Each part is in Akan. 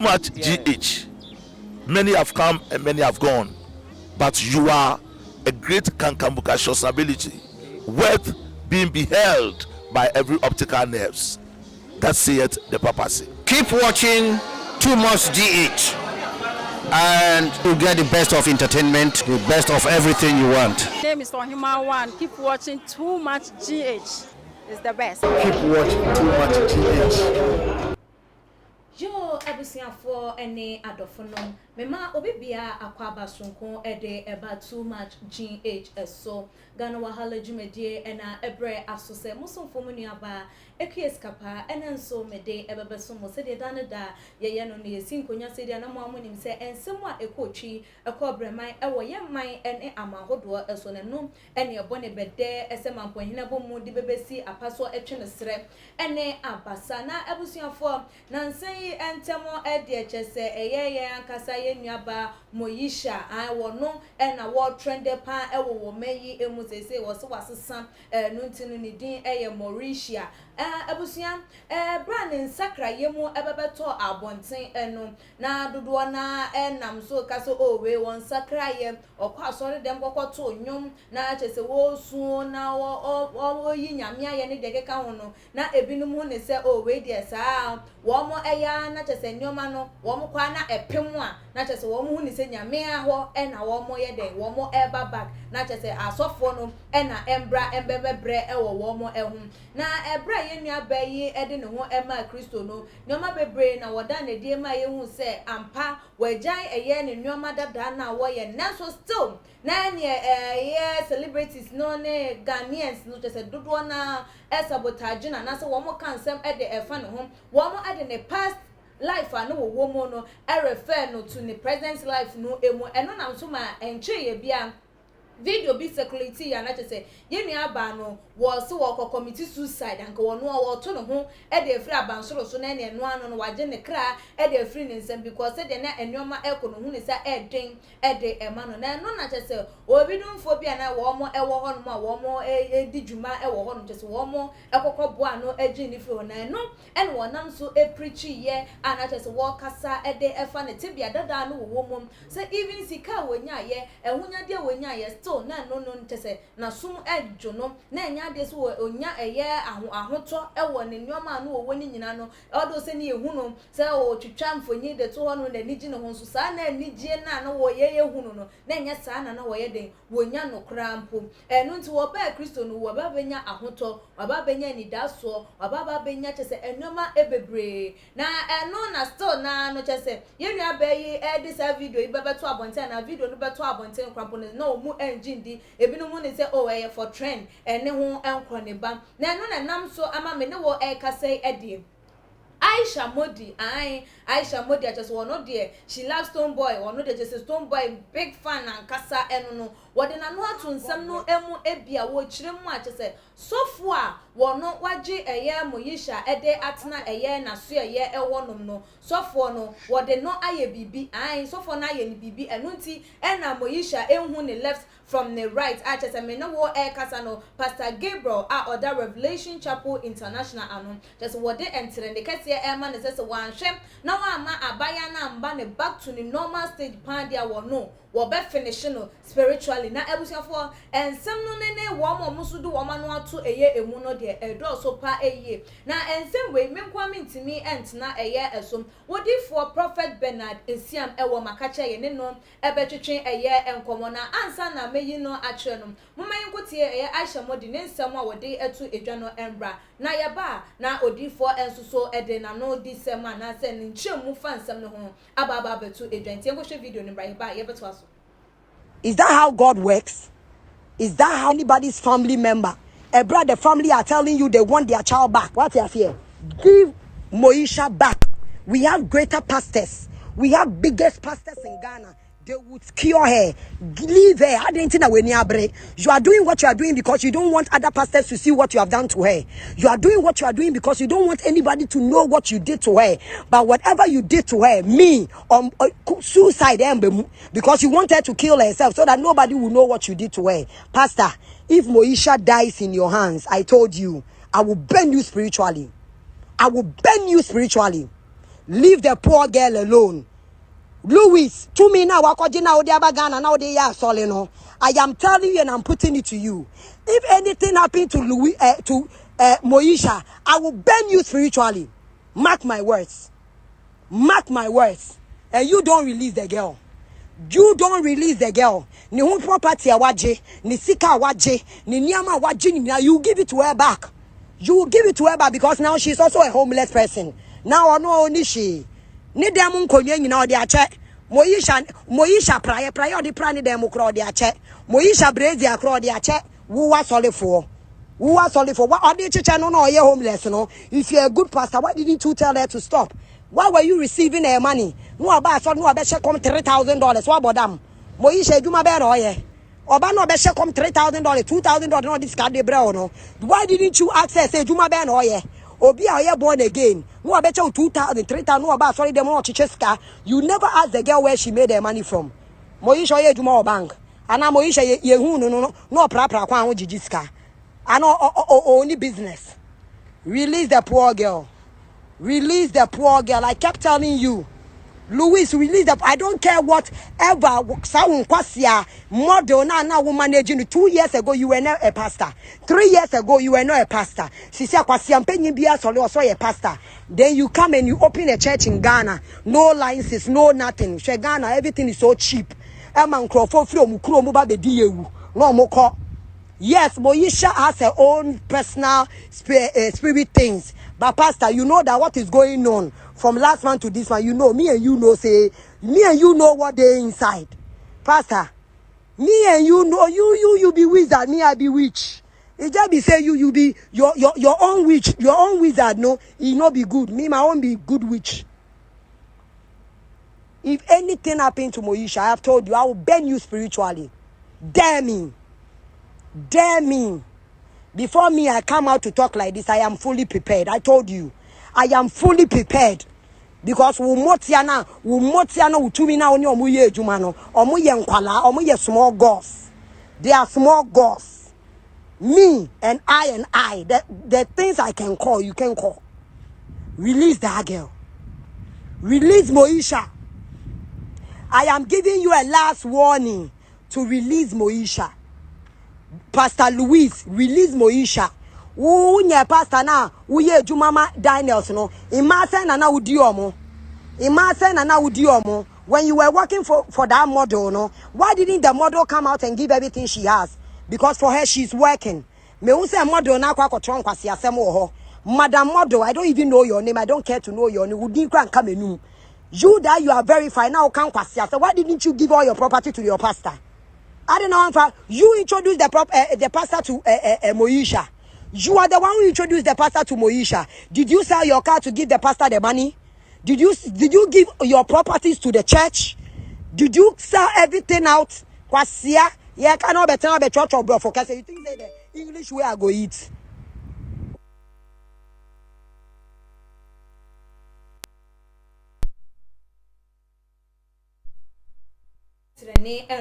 much GH. Many have come and many have gone, but you are a great kankamuka ability, worth being beheld by every optical nerves. That saith the papacy. Keep watching Too Much GH, and you get the best of entertainment, the best of everything you want. My name is Human One. Keep watching Too Much GH. It's the best. Keep watching Too Much GH. Yo, ebusia for any adofonom. Mema obibia akwaba sonko ede eba Too Much GH so Ghana wahala jumedie ena ebre asose musomfo mu nuaba ekieska ena nso mede ebebeso mo se de danada ye no ne sinkonya se de na mo amonim se ensemu a ekotwi ekobreman ewo ye man ene amahodo eso ne no ene ebone bede esemampohina bomu de bebesi apaso etwe ne sre ene abasa na ebusuafo na nsen entemo ede chese eyeye ankasa ye nuaba Moesha wono ena wo trende pa ewo wo mayi emu sese wo se wasesa no ntinu ne din eye Moesha abusia brand nsakra yemu ebebeto abonten eno na dodo na enam so kaso owe won sakra ye okwa asore dem kokoto nyom na chese wo su na wo yi nyame aye ne de keka hono na ebinum hu ne se owe de saa wo mo eya na chese nyoma no wo mo kwa na epemu a na chese wo mo hu ne se nyame aho ena wo mo ye de wo mo eba back na chese asofo no ena embra embebebre ewo wo mo ehum na ebra nua bayi ede ne ho ema Kristo no nyoma bebre na woda ne die ma ye hu se ampa wajan eye ne nyoma dada na wo ye na so still na ne ye celebrities no ne Ghanaians no just dodo na sabotage na so wo mo kansem ede efa ne ho wo mo ade ne past life anu wo mo no refer no to the present life no emu eno na so ma enche ye bia video be security ya na chese ye nua aba no wo se wo committee suicide anka wo no wo to no ho e de free abansoro so na ne no ano no waje ne kra e de free ne nsem because de na enoma eko no hu ne sa e den e de ema no na no na chese obi dumfo bia na wo mo e wo ho no ma wo mo e di djuma e wo ho no chese wo mo ekokọ bo ano agi ni free na no e no wonam so e preach ye ana chese wo kasa e de efa ne tibia dada no wo mom se even sika wonya ye ehunya de wonya ye na no ntese na sum edjo no na enya de so onya eye ahoto ewo ne nyoma no wo ni nyina no odo se ne ehu no se o twitwa mfonyi de to ho no na nigi ne ho so sa na nigie na no wo ye hu no na enya sa na wo ye den wonya no krampo enu nti wo ba Kristo no wo ba benya ahoto wo ba benya ni daso wo ba benya chese enoma ebebre na enu na still na no chese ye nua ba yi e dis video ibebeto abonten na video no beto abonten krampo no mu jindi ebinum ne se o eye for trend ene ho enkro ne ba na no na nam so ama me ne wo e kasai edie Aisha Modi just one no there she loves Stone Boy one no there just Stone Boy big fan and kasa eno no wode na no atu nsam no emu ebia wo kire mu a chese sofo a wono waje eye Moesha ede atena eye na so eye ewonom no sofo no wode no aye bibi sofo na aye ni bibi eno nti ena Moesha enhu ne left from the right a chese me no wo e kasa no Pastor Gabriel a order Revelation Chapel International anu just wode entere ne kase Emma ne se wan hwem na wa ama abaya na mba ne back to the normal stage pan dia wo no wo be finish no spiritually na ebusiafo ensem no ne wo mo musu do wo ma no ato eye emu no de edo so pa eye na ensem we menkwa mintimi entna eye esom wodi for Prophet Bernard Esiam ewo makacha ye ne no ebetwetwe eye enkomo na ansa na meyi no akire no momayin kotie eye Aisha Modi ne nsem a wodi etu edwa no embra na ye ba na odi for ensuso ede na no di sema na se ne nchemu fa nsem no ho ababa betu edwa ntie go hwe video ne bra ye ba ye beto aso. Is that how God works? Is that how anybody's family member, a brother family are telling you they want their child back? What you fear? Give Moesha back. We have greater pastors. We have biggest pastors in Ghana. They would cure her. Leave her. You are doing what you are doing because you don't want other pastors to see what you have done to her. You are doing what you are doing because you don't want anybody to know what you did to her. But whatever you did to her, suicide, because you want her to kill herself so that nobody will know what you did to her. Pastor, if Moesha dies in your hands, I told you, I will burn you spiritually. I will burn you spiritually. Leave the poor girl alone. Louis, to me now, now they are solid. No, I am telling you and I'm putting it to you. If anything happened to Moesha, I will burn you spiritually. Mark my words. Mark my words. And you don't release the girl. You don't release the girl. Ni home property awaje, ni sika awaje, ni nyama awaje, you give it to her back. You give it to her back because now she's also a homeless person. Now I know only she. Ni demu konye nyina odi ache. Moesha prayer di pra ni demu kro odi ache. Moesha brezi akro odi ache. Wuwa solid for. Wuwa solid for. What odi chicha no ye homeless no. If you're a good pastor, why didn't you tell her to stop? Why were you receiving her money? No about so no about she come $3,000. What about them? Moesha juma be no ye. Oba no be she come $3,000, $2,000 no this card de bra no. Why didn't you ask her say juma be no ye? Obi a ye born again. No about 2,000, 3,000 no about sorry them no chicheska. You never ask the girl where she made her money from. Moesha ye juma bank. Ana Moesha ye hu no pra kwa ho jijiska. Ana only business. Release the poor girl. Release the poor girl. I kept telling you, Louis, release the. I don't care whatever. Model now woman managing. 2 years ago you were not a pastor. 3 years ago you were not a pastor. She said, a pastor. Then you come and you open a church in Ghana. No licenses, no nothing. Ghana, everything is so cheap. Yes, Moesha has her own personal spirit things. But pastor, you know that what is going on from last month to this one, you know, me and you know what they inside. Pastor, me and you know, you be wizard, me I be witch. It just be say you be your own witch, your own wizard, no, it not be good. Me, my own be good witch. If anything happened to Moesha, I have told you, I will burn you spiritually. Dare me. Dare me. Before me, I come out to talk like this, I am fully prepared. I told you. I am fully prepared. Because umotiana utumina only omuye jumano. Omuye nkwala, omuye small gods. They are small gods. Me and I, the things I can call, you can call. Release that girl. Release Moesha. I am giving you a last warning to release Moesha. Pastor Louis, release Moesha. Nye pastor na uye jumama Daniels no. Imase na udiomo. Imase na udiomo. When you were working for that model no, why didn't the model come out and give everything she has? Because for her she's working. Me unse model na kwa kotron kwasi asem wo ho. Madam model, I don't even know your name. I don't care to know your name. Would you come enum? You that you are verified now can kwasi asem. Why didn't you give all your property to your pastor? I don't know if you introduced the pastor to Moesha. You are the one who introduced the pastor to Moesha. Did you sell your car to give the pastor the money? Did you give your properties to the church? Did you sell everything out? Kwasia, yeah, cannot be tell the church or bro for you think say the English way I go eat.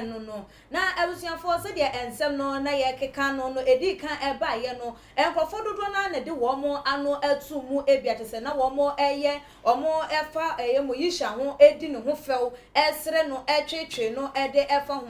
No. Na ebusian for say dia ensem no na ye keka no edi kan eba ye no enkofo dodo na na de wo mo ano atu mu ebiate se na wo mo eye omo efa Moesha ho edi ne ho few esre no etwetwe no ede efa ho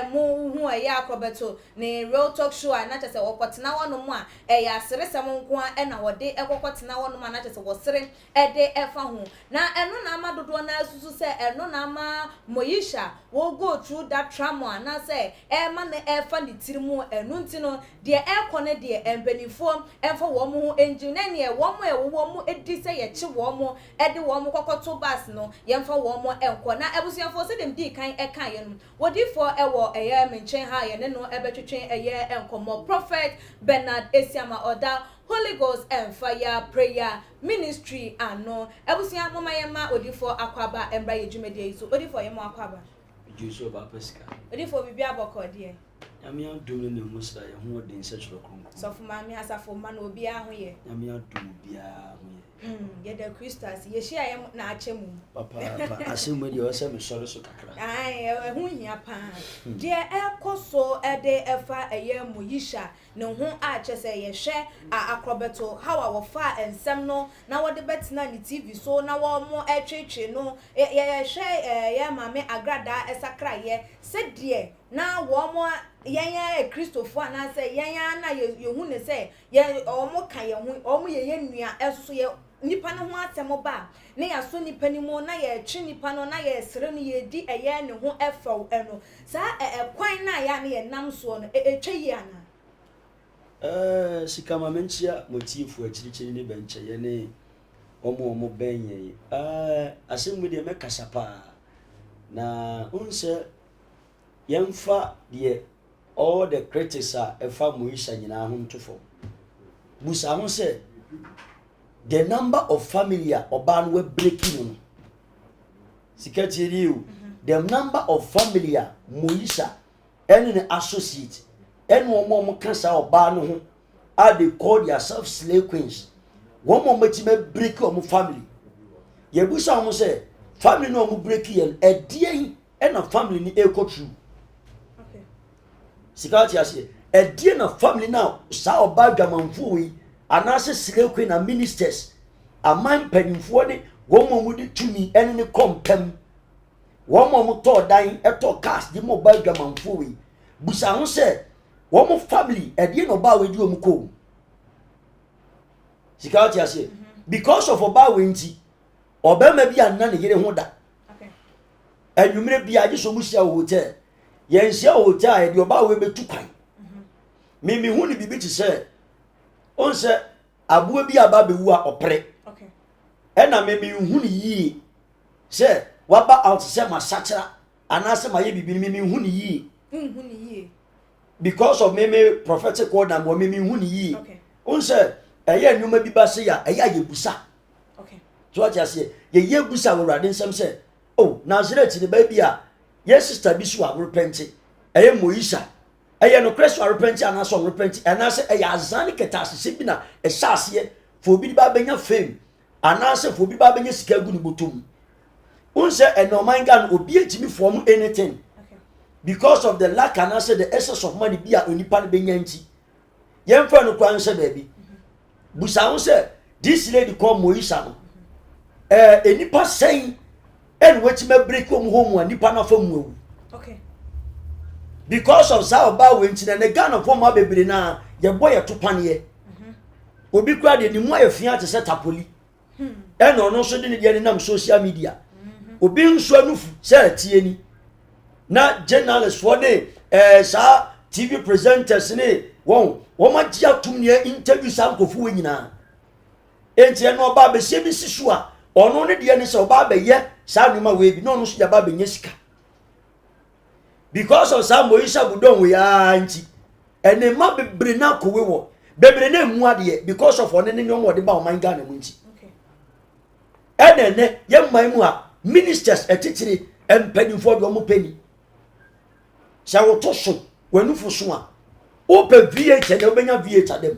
mu hu Akrobeto ne real talk show na chese wokotena wono mu a asere sem nko a na wode ekokotena wono mu na chese wosere ede efa ho na eno na ama dodo na asusu se eno na ama Moesha wo go through that trauma na say man efa ni tirimu enu ntino de ekone de empanifo emfa wo mo ho engine na ne wo mo edi say ye chi wo mo ede wo mo kokoto bus no ye mfa wo mo enko na ebusuafo se dem di kan ekan ye no wodi for ewo menchen ha ye ne no ebetwetwen enkomo prophet Bernard Esiama Oda Holy Ghost and Fire Prayer Ministry ano ebusuan mama ye ma odi for akwaba embra ye dwumede so odi for ye mo akwaba Juso ba pesca. Odi for bibia boko de Yamia dum ne musa ye ho de nsechro krom. So for mami asafo ma no bia ho ye. Yamia dum bia ho ye. Yeah, the crystals. You share na achemu. Papa, asem we dey say me sori so kakra. Ai, hu hia pa. De ekoso ede efa eye Moesha ne ho a chese ye hwe Akrobeto how our fa ensem no na wo de betina ni TV so na wo mo etwetwe no ye hwe ye mame agrada esakra ye se de na wo mo yenya Christopher na say yenya na ye hu ne say ye o mo kan ye hu o mo ye nua eso ye nipa no ho atemo ba na ya so nipa ni mo na ye twi nipa no na ye sere no ye di eye ne ho efew eno sa kwan na ya na ye nam so no etwe yi ana Sikama menchia motifu achirichiri ne benche ye ne omo benye asem we de mekasa pa na unse yemfa de all the critics are efa Moesha nyina ho ntofo busa ho se the number of family oba no we breaking no sikatiri you the number of family Moesha any associate and one more cancer oba no ho are they call yourself slave queens one more me break your family ye busa ho se family no mo break yen e die and a family ni e ko true okay sikati ase e die na family now sa oba dwamanfo wi anase slave queen and ministers aman panimfo ne wo mo mudi tumi ene ne kompem wo mo to dan eto cast di mo ba dwamanfo wi busa ho se wo mo family e die no ba we di o mu ko sikati ase because of oba we nti obema bi anna ne yire ho da okay enwumre bi age so mu sia hotel yen sia hotel e di oba we betu kwan mi hu ni bibi ti se onse abuo bi aba bewu a opre okay ena me hu ni yi se waba out se ma sachara anase ma ye bibi mi hu ni yi hu ni yi because of me prophetic word na mo me hu ni yi okay onse eye nwuma bi ba se ya eye ye busa okay so what you say ye busa wo rade nsem se oh Nazareth ni ba bi a ye sister bi so a repent eye Moesha eye no Christ a repent ana so repent ana se eye azani ketase bi na e saase fo bi ba benya fame ana se fo bi ba benya sika gu ni botom unse enoman gan obi etimi form anything okay because of the lack and say the excess of money bi a onipa no benya nti yemfa no kwan se baby busa unse this lady called Moesha no enipa sen en wetima break home home anipa na fa mu okay because of sao ba we ntina ne Ghana for ma bebere na ye boy to pane obi kura de ni mu afia te se tapoli en ono so de ne de nam social media obi nso anufu se tie ni na journalist for de sa TV presenters ne won ma gia tum ne interview sa nkofu we nyina enti en oba be se bi sisu a ono ne de ne se oba be ye sa numa we bi no no so ya ba be nyesika because of some Moesha budon we anti ene ma bebre na kowe wo bebre na emu ade because of one ne nyom wo de ba o man Ghana mu nti okay ene ye man mu a ministers etitiri empanifo do mo pani sha wo to so wanufu so a o pe VH na obenya VH adem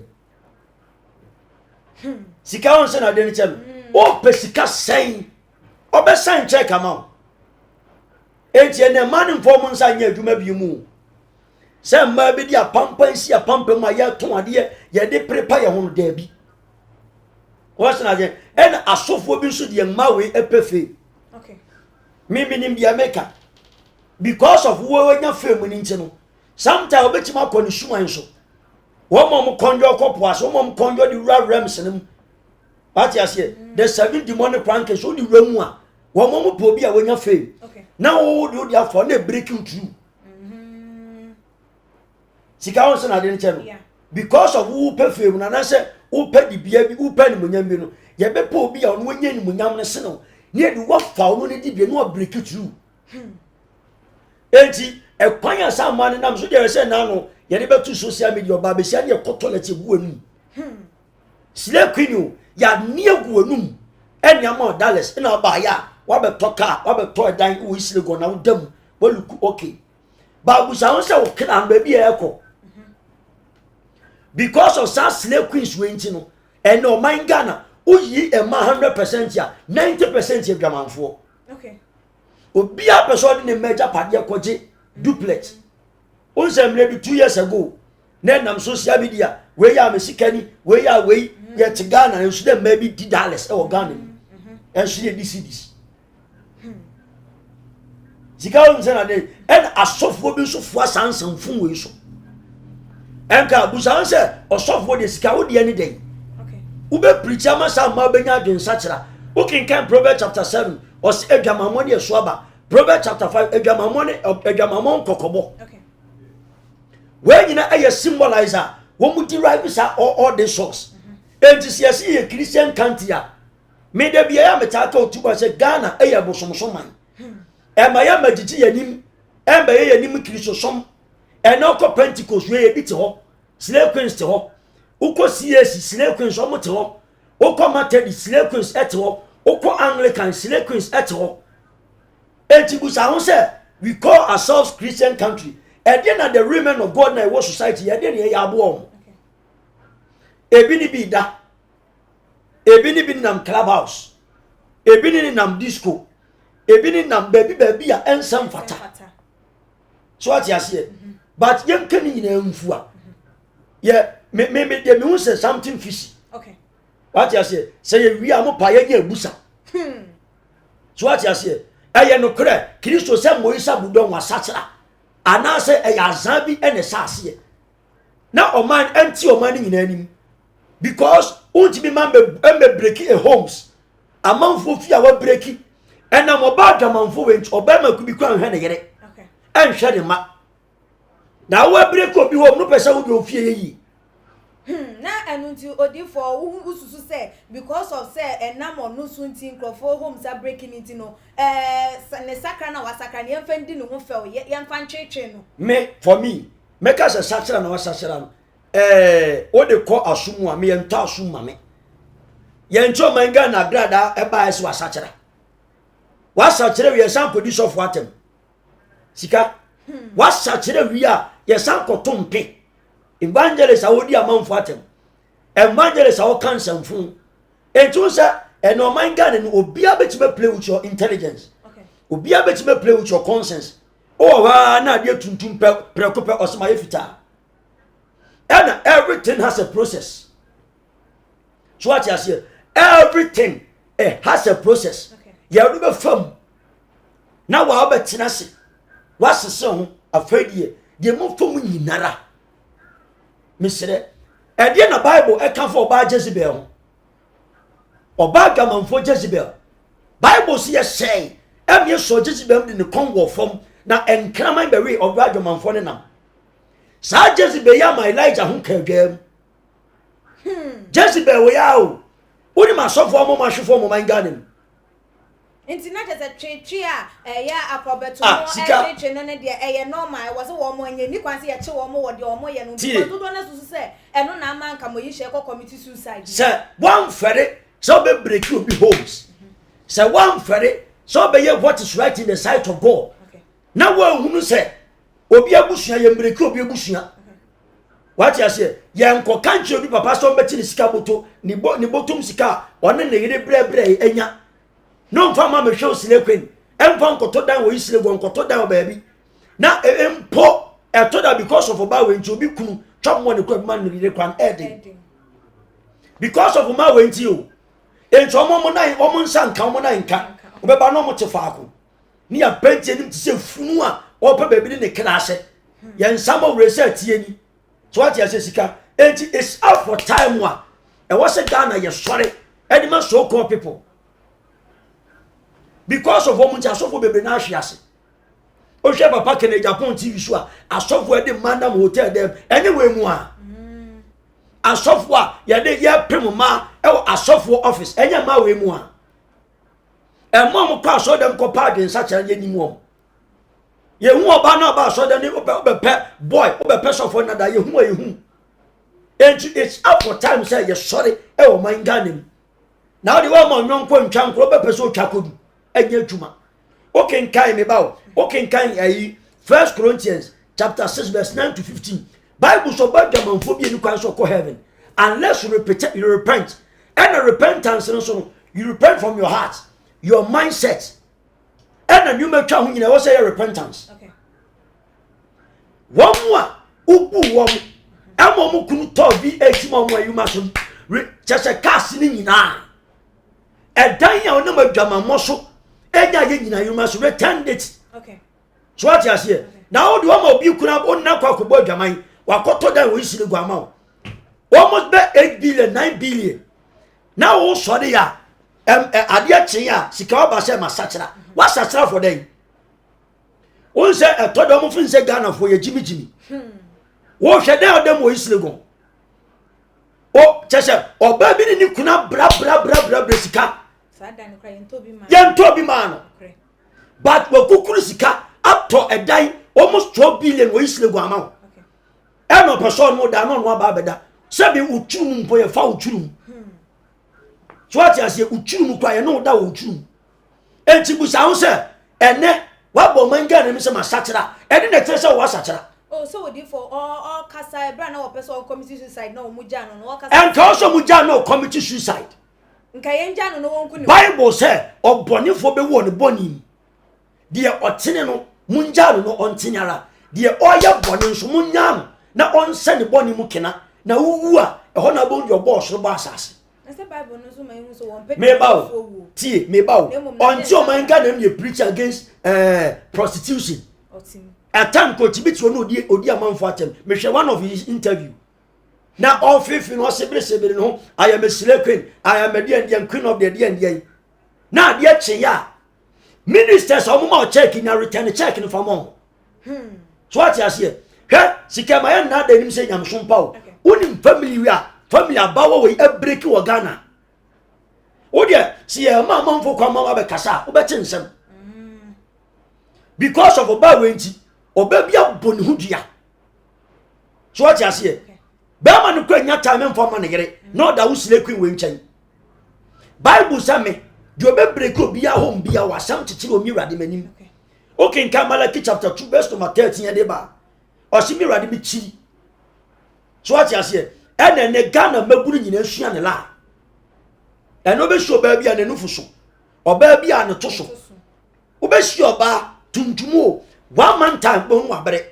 sika on se na de ni chem o pe sika sen obesan check amount enti ene man inform nsa nya adwuma bi mu se mma bi dia pampansi a pampam a ye ton ade ye de prepare ye ho da bi what's na je en asofo bi nso de mma we epefe okay mi nim dia meka because of wo nya fame ni nti no sometimes obetima akọ suman so wo mom konjo kopo aso mom konjo di rams nim pati ase the 7 demonic crankers so di ramu a wo mom po bi a wo nya fame okay now wo di afọ na breaking through sika on se na de nche yeah because of who pay fame na say who pay di bia bi who pay ni munyam bi no ye be po bi a no nya ni munyam ne se no ne di wo fa no ne di bia no break through enti e kwanya sa man nam so de se na no ye ne betu social media ba be sia ne kotolete gu anum slave queen ya ne gu anum enya ma dollars na ba ya wa be toka wa be to dan wo isile go na wo dam wo look okay ba bu sa won se wo kina ba bi e ko because of some slave queens we nti no and no man Ghana uyi ema 100% ya 90% adwamanfo. Okay. Obi a person ne major pade koje duplex. Unsemle bi 2 years ago. Na nam social media we ya mesikani we ya we ye te Ghana nso dem maybe $10 e wo Ghana. Enso ye DCDs. Sika o nsena de en asofo bi so fo asansan fun we so. Enka busan se osofo de sika wo de ani den. Okay. Ube preacher ma sa ma benya adwen sakira. O kan Proverbs chapter 7 os edwamamo de so aba. Proverbs chapter 5 edwamamo kokobo. Okay. When you know a symbolizer, when we derive all the source. And this year, see a Christian country. May there be a metako to say Ghana, a bosom man. And my amagity and him, and by a name Christosom, and now Pentecost, way a bit of slave queens to her. Uko CS, slave queens or motor, Oko Mated, slave queens at all, Oko Anglican, slave queens at all. And to say, we call ourselves Christian country. And then at the women of God na society, and then ye abo. Ebini bi da. Ebini bi nam clubhouse. Ebini nam disco. Ebini nam baby a ensam fata. So what you say? But yem kani nyina mfua. Yeah, me de say something fishy. Okay. What you say? Say we am pa ye ebusa. So what you say? Aye no kre, Kristo se Moesha budon wasachira. Anase ayazabi ene sase na oman anti oman nyina anim because untimi man be break a homes amanfo fi a wa break ena mo ba dwamanfo went obama ku bi kwa hwe ne yere Okay. enhwe de ma na wa break obi home no pese wo bi ofie yi Na enunti odi for ususu say because of say enam onu sunti nkrofo homes are breaking it no ne sakra na wasakra ne yemfendi ne ho fel yemfa ntwetwe no me for me make us a sakra na wasakra no o de ko asumu a me yenta asuma me yencho manga na grada e ba ese wasakra wasakra we san kodi sofo atem sika wasakra wi a ye san kotompe evangelist a wodi amanfo atem evangelist a wo kansan fun entu sa eno manga ne obi abetime play with your intelligence. Okay. Obi abetime play with your conscience. Oh wa na de tuntum prekope osma yefita. And everything has a process. So what you say? Everything has a process. Okay. Ya do be fam. Na wa betina se. Wa sese ho afadie. De mo fam nyinara. Misre. E de na Bible e kan for ba Jezebel ho. Oba gamanfo Jezebel. Bible see say, em ye so Jezebel de ne kongo fam na enkraman be we oba gamanfo ne nam. Sa Jezebel ya my Elijah ho kagam. Jezebel we ya o. Woni ma so fo mo ma hwefo mo man ganem. Inti na just twe ya Akrobeto sika. no ne de normal was wo mo anya ni kwanse ye che wo mo wo de wo mo ye no do na susu se eno na man ka mo yi she committee suicide. Say one fere so be break you be homes. Say one fere so be ye what is right in the sight of God. Okay. Na wo hunu say obi abusua ye break obi abusua. What you say? Ye nko kanche obi papa so be ti sika boto ni botom sika one ne yire bre enya. No mfama me hwe osile kwen emfa nkoto dan wo isile go nkoto dan baabi na empo etoda because of oba wenti obi kunu twam mo ne kwa man no yire kwan eden because of ma wenti o ento omo na omo nsa nka omo na nka obeba no mo te faako ni ya penti enim ti se funu a opa baabi ne klase ye nsama research ni so what you say sika enti it's out for time wa e was Ghana ye sorry any man so called people. Because of woman asofo bebe na ahwiase o hwe papa kene Japan TV show asofo e de mandam hotel dem anyway mu a asofo a ye de ye pem ma e asofo office enya ma we mu a e mom kwa so dem ko pa den sa kire ye ni mu ye hu oba na oba so dem ni obepe boy obepe sofo na da ye hu and it's up for time say ye sorry e o man ganem now the one mo nyon ko ntwa nko obepe so twa kodu enye juma okay kan me bawo okay kan ayi 1 Corinthians chapter 6 verse 9 to 15 Bible so ba gamanfo bi ni kwan so ko heaven unless you repent And a repentance, so you repent from your heart, your mindset. And a new mature, you know, say repentance. Okay. One more, ubu one, and one couldn't talk be 80 more you must just a casting in now. And then you number drama muscle, and you must return it. Okay. So what you say? Now the one of you could have on now about Jamai, while Cotto that we see the Guamau. Almost bet 8 billion, 9 billion. Now also they are Adia Chia, Sikaba Sema Sachara. What's Sachara for them? One say a told them of say Ghana for your Jimmy. What shall they them with Isligo? Oh, Cheshire, or baby, you could not bra Bresica. Sadan crying Toby man. Young Toby man. But we Kukurisica up to a dime almost 12 billion with Isligo amount. And no person more than one babeda. Sabi uchum for a foul chum. So what I say, uchum cry, no doubt uchum. And Chibusa answer, and then what woman got him some satira, and then the treasure was satira. Oh, so we for all Casa Brand or person committee suicide, no Mujano, no Casa. And also Mujano committee suicide. Kayanjano, no one could. Bible say, or bonny for the one bonny. Dear Otinano, Munjano no ontinara, dear Oya Bonnie Munyan, now on send the bonny mukena, now who are a honorable your boss, no bassas. Me bow, tea, me bow. Until my God, you preach against prostitution. At time, Coach Bits will know the Odia man for them. Me share one of his interview. Now, all 15 or 7 home, I am a slave queen, I am a dear queen of the DND. Now, dear Chia, ministers are more checking and return checking from home. So what you say? Hey, she came my own not them say I'm some pow. Unim family we are. Family about we a break you Ghana. Oh dear, see a man for come over Casa, Obetinson. Because of a bad winty, or baby up Bonhudia. So what you say? Berman quit your time for money, not that was sleeping winching. Bible say me, you be break up be a home be our some to me radimanim. Okay, Kamalaki chapter 2, verse number 13 deba. Or see me radimachi. So what you say? And then the Ghana Mabuni in a Shian and la. And no be sure baby and a nufuso, or baby and a tosso. Obesh your bar, tuntumo, 1 man time, bone wabre.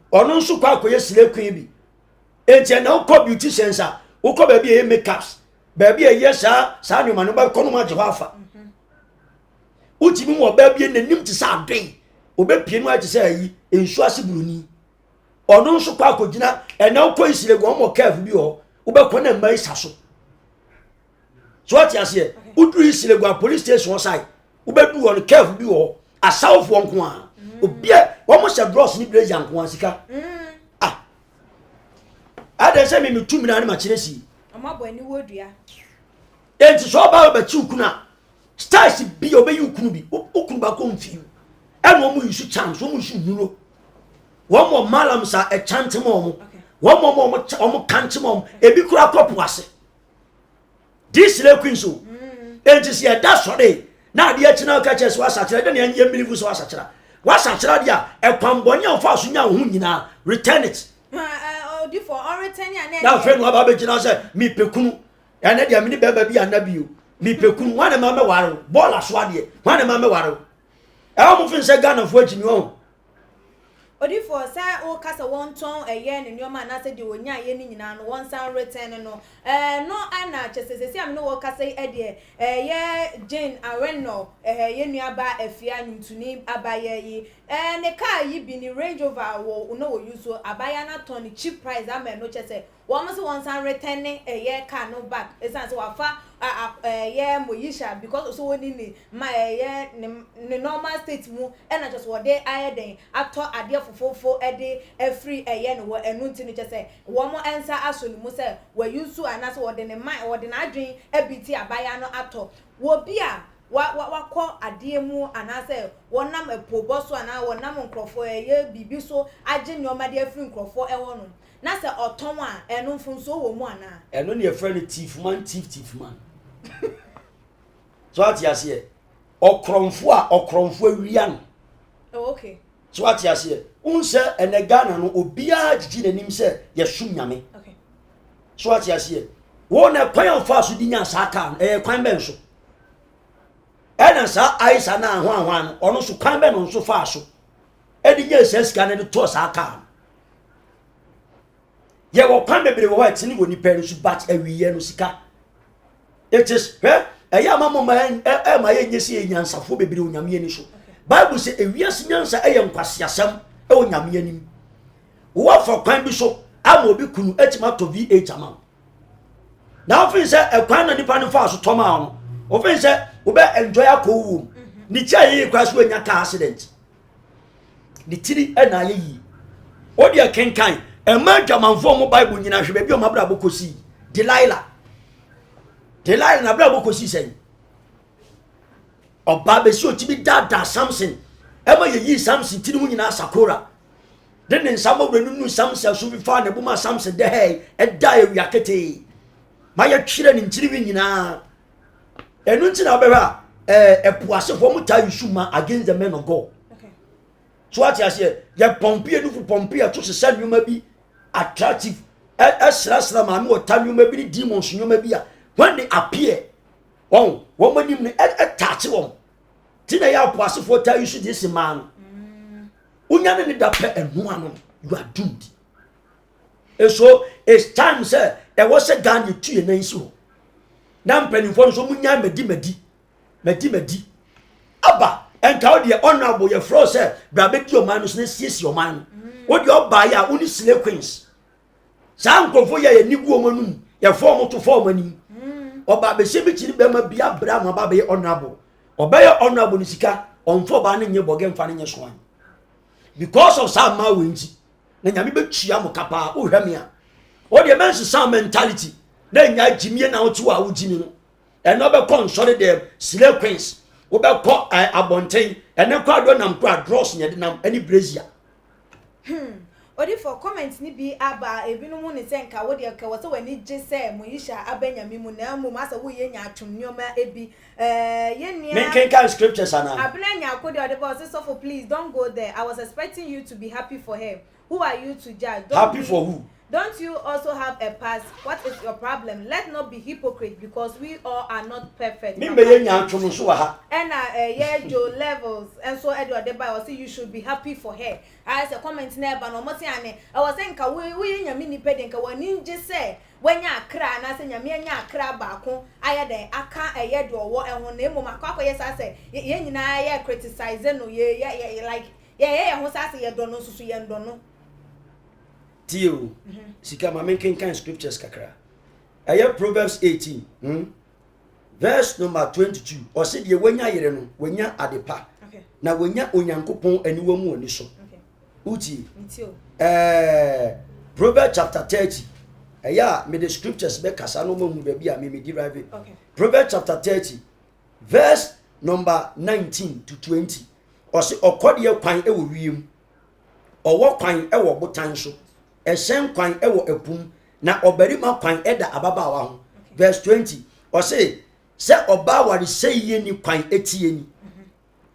Or no so quite a slave queen. It's an old beauty sensor, who come baby a makeups. Baby a yes, sir, son, you man about Conoma Javafa. Ultimum or baby in the nim to sound day. Obe Piano to say, in Swasi Bruni. Or no so quite dinner, and now coincident one more careful you, Ubacona May Sasso. So what you say? Udri Silegua police station side, Ubedu on careful you, a south one quan. Ubia, almost a gross nibble young onesika. Ah, I don't say me 2 minutes machinesi. I'm up when you would, yeah. And to so about 2 kuna. Stars be obey you could be, Ukumba confused. And one you should chance, one you should know. One more malams are a chantimum. One more cantimum, a big crap up was. This little queen so. And to see a dash for day. Now the eternal catches was such a then you believe was such a. What's such a a pambonia of us now, return it. Oh, for all return now, friend, what Babajina said, me pecun, and then the mini baby and Nabu. Me pecun, one a mamma warrow, ball a swadi, one a mamma warrow. I almost said gun of watching you on. Odi for say o kasa won ton eye ne nyoma na say de wonya ye ni nyina no won san return no no ana chese am no wo kasa e de ye Jane Arreno ye nuaba Efya ntuni abaye yi ne car yi bi ni Range Rover wo no wo use abaya na ton cheap price am no chese wo mo so won san return ye car no back esan so wafa ye Moesha because so woni ni ma ye ne normal state mu e na just wo dey aye den ato ade fofofo ede every ye no enu nti ni chese wo mo ensa aso ni mu se we use anase wo de ne man wo de na adwen abiti abaya no ato wo bia wa ko ade mu anase wonam epoboso ana wonam nkrofo ye bibi so age nyoma de afri nkrofo e wo no na se oton a enu mfunso wo mu ana enu ne friend thief man. So what you say? Okronfo awia no. Oh, okay. So what you say? Unse ene Ghana no obia jiji nanim se ye sum nyame. Okay. So what you say? Won a kwan fa so di nya sa car kwan ben so ena sa aisa na hwan no ono so kwan ben no so fa so e di nya sika ne to sa car ye wo kwan bebre wo wa tini wo ni pe no so bat awiye no sika it is ya mama ma ma ye nyesi ye nyansafo bebre onyame ani so Bible say ewiase nyansa ye nkwasiasam e onyame ani wo fa kwan bi so ama obi kunu etima to V8 ama now fin say e kwan na nipa no fa so toma no o fin say wo be enjoy akowu ni cha ye kwa so anya car accident ni tiri e na ye yi o dia kenkan e ma dwamanfo mo Bible nyina hwe be o mabra bokosi Delilah na bra bokosi sen oba be si o ti bi dada Samson e ma ye yi Samson tiri mu nyina Sakora den nsamo bra nunu Samson so bi fa na buma Samson de hey e da e wiakete ma ye twire ni ntiri nyina enu ntina obehwa epuase fo muta yusuma against the men of God. Okay. So what you say ye pompi enu fu pompi to se nwuma bi attractive esra ma me wota nwuma bi demons nwuma bi a when they appear won manim ne touch won tina ya apuase fo ta yusu this man unya ne da pe enu anu you are doomed. So it's time say there was a gun you two na nsi ho na mpanimfo so munya medi aba enka o de honorable ye fro say bra be di o man no so na siesie o man o de oba ya uni slay queens sa nkofo ye ni gu o manum ye form to form anim oba be se bi chiri be ma bia bra ma ba be honorable oba ye honorable ni sika onfo ba na nye boge mfa na nye so an because of some ma wenji na nyame be tua mo kapa o hwame a o de men some mentality na nya jimie na otu a ujimi no eno be console dem slay queens wo be ko abonten ene kwa do nam kwa dross nya de nam ani brazia odi for comment ni bi aba ebinu mu ne senka wo de ka wo se wani je se Moesha abanyame mu na mu asa wo ye nya atwom nyoma ebi ye nia me can scriptures ana abna nya akodi odi boss so for please don't go there. I was expecting you to be happy for her. Who are you to judge? Happy for who? Don't you also have a past? What is your problem? Let's not be hypocrite because we all are not perfect. Me be nya atwom so wa ha. And yeah, Joe levels. And so Edward the Bible say you should be happy for her. I say comment never no mo ane. I was saying ka we nya mini peden ka wani je say when ya kra na say nya me nya kra ba ko aye den aka eye do wo ehun na emo makwa yes I say ye nyina ye criticize no ye like ye ho sa say ye do no susu ye ndo no. Tio sika ma men kan scriptures kakra aya Proverbs 18 verse number 22 o se de wanya yere no wanya adepa na wanya onyankopon aniwa mu oni so uti tio Proverbs chapter 30 aya me the scriptures be kasa no mu ba bia me derive Proverbs chapter 30 verse number 19 to 20 o se okode kwan e wo wiem owo kwan e wo botan so esen kwan ewo epum na obarima kwan eda ababawa ho verse 20 o say se oba wari seye ni kwan etie ni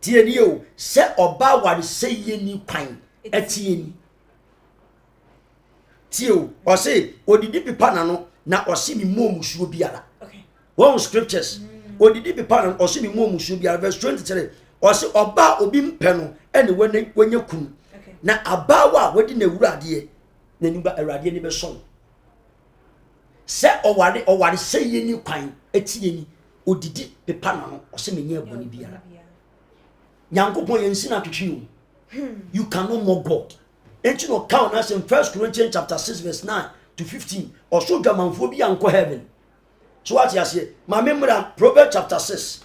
tie ni o se oba wari seye ni kwan etie ni tie o say odidi pipa na no na o se mi mom suo biara one scriptures odidi pipa na o se mi mom suo biara verse 23 o say oba obi mpe no ene wanya kun na abawa wodi na wurade na niba awurade ni be son se oware se ye ni kwan etie ni odidi pepa na no o se menye aboni biara nyankopon ye nsina twetwe you cannot mock God enti no count as in 1 Corinthians chapter 6 verse 9 to 15 or so dwamanfo bi anko heaven so what you say ma memra Proverbs chapter 6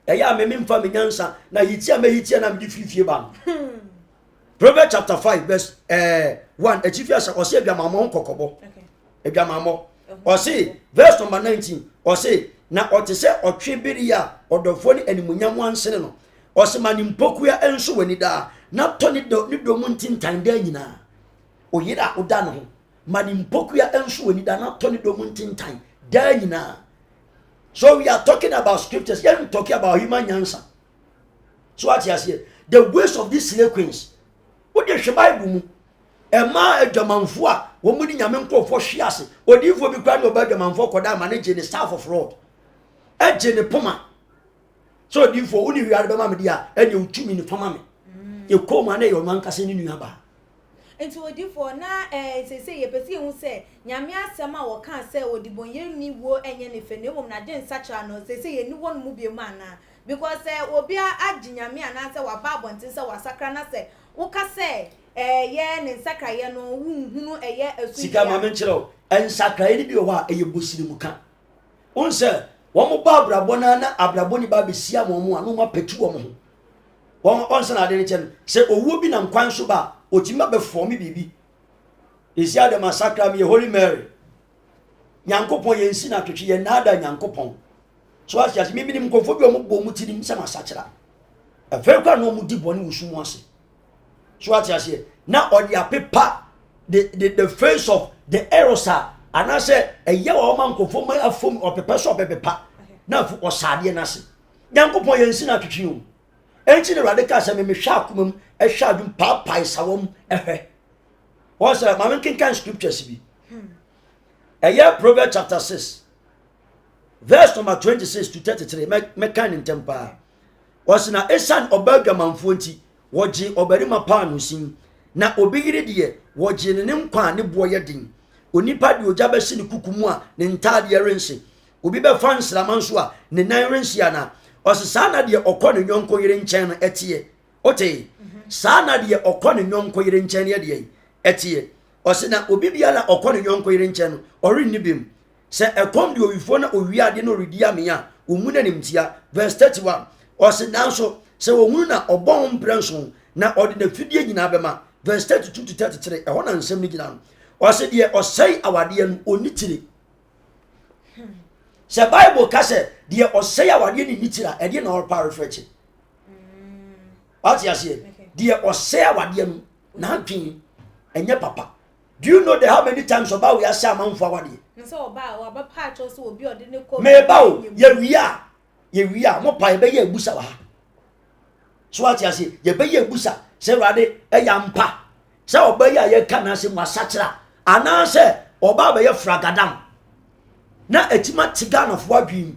eya me memfa me nyansa na hitia na me fifie ba Proverbs chapter 5 verse 1 Efya say o say biamamo nkokobo biamamo o say verse number 19 o say na o te say otwe biria odofo ni animunyam ansene no o say manimpokua enso wani da na to ni do mu ntintan da nyina o yira oda no manimpokua enso wani da na to ni do mu ntintan da nyina. So we are talking about scriptures, we are talking about human answer. So what you say the ways of these slave queens. What the Bible mu ema adwamanfo a wo mu ni nyame nkofo hwe ase odifo bi kwa no badwamanfo koda manage ne staff of road eje ne poma so odifo uni wiare be ma me dia enye utumi ne fama me ye koma na ye man kase ni nuaba enti odifo na sese ye pese hu se nyame asem a wo kan se odibonye ni wo enye ne fe ne mum na den sacha no sese ye ni won mu bi ma na because obi agi nyame ana se wa ba bontin se wa sakra na se wo ka se ye ne sakra ye no hunu eye asu sika ma me nkyerɛ en sakra ye bi wo a eye bosiri mu ka unse wo mo ba abrabo na abrabo ni ba be sia mo mo anu ma petu wo mo ho won se na de ne kyɛ se owu bi na nkwan so ba otima be form bibi esi ade masakra me Holy Mary nyankopon ye nsi na twetwe ye nada nyankopon so asiasi mi binim konfo bi o mo bo mu tirim se masakra afa kwa no mu di boni wusumu ase so asiasi na odi apepa the face of the erosa anase eye wa o man konfo ma afom opepa so opepa na fu osade na ase nyankopon ye nsi na twetwe o enchi ne radical se me hwa akomam ehwa adum papai sawom ehwe what's that mama can scriptures bi Proverbs chapter 6 verse number 26 to 33 me kan in tempa was na esan obadwamanfo nti woji obarima pa no sin na obigire de woji ne nkwa ne boye din onipa de oja be ne kukumu a ne ntade rense obi be fa nsraman so a ne nan rense ana osesa na de okọ ne nyonko yire nchen na etie ote sa na de okọ ne nyonko yire nchen ya de etie osena obi bia na okọ ne nyonko yire nchen no ori ni bim se ekom de owifo na owi ade no redi amia omuna nimtia verse 31 osena so se ohunu na obon mbrenso na odi na fidie nyina bema verse 32 to 33 ehọ na nsem ni gina no ose de osei awade no onitire se Bible ka se de osei awade ni nitira e de na all power refresh what you say de osei awade no na adwen enye papa. Do you know how many times about we are saying man for awade so oba pa cho so obi odi ne ko me ba o ye wia mo pa be ye ebusa wa so what you say ye be ye ebusa se rade e ya mpa se oba ye ka na se mwasachira ana se oba be ye fragadam na etima tiga na fo adwim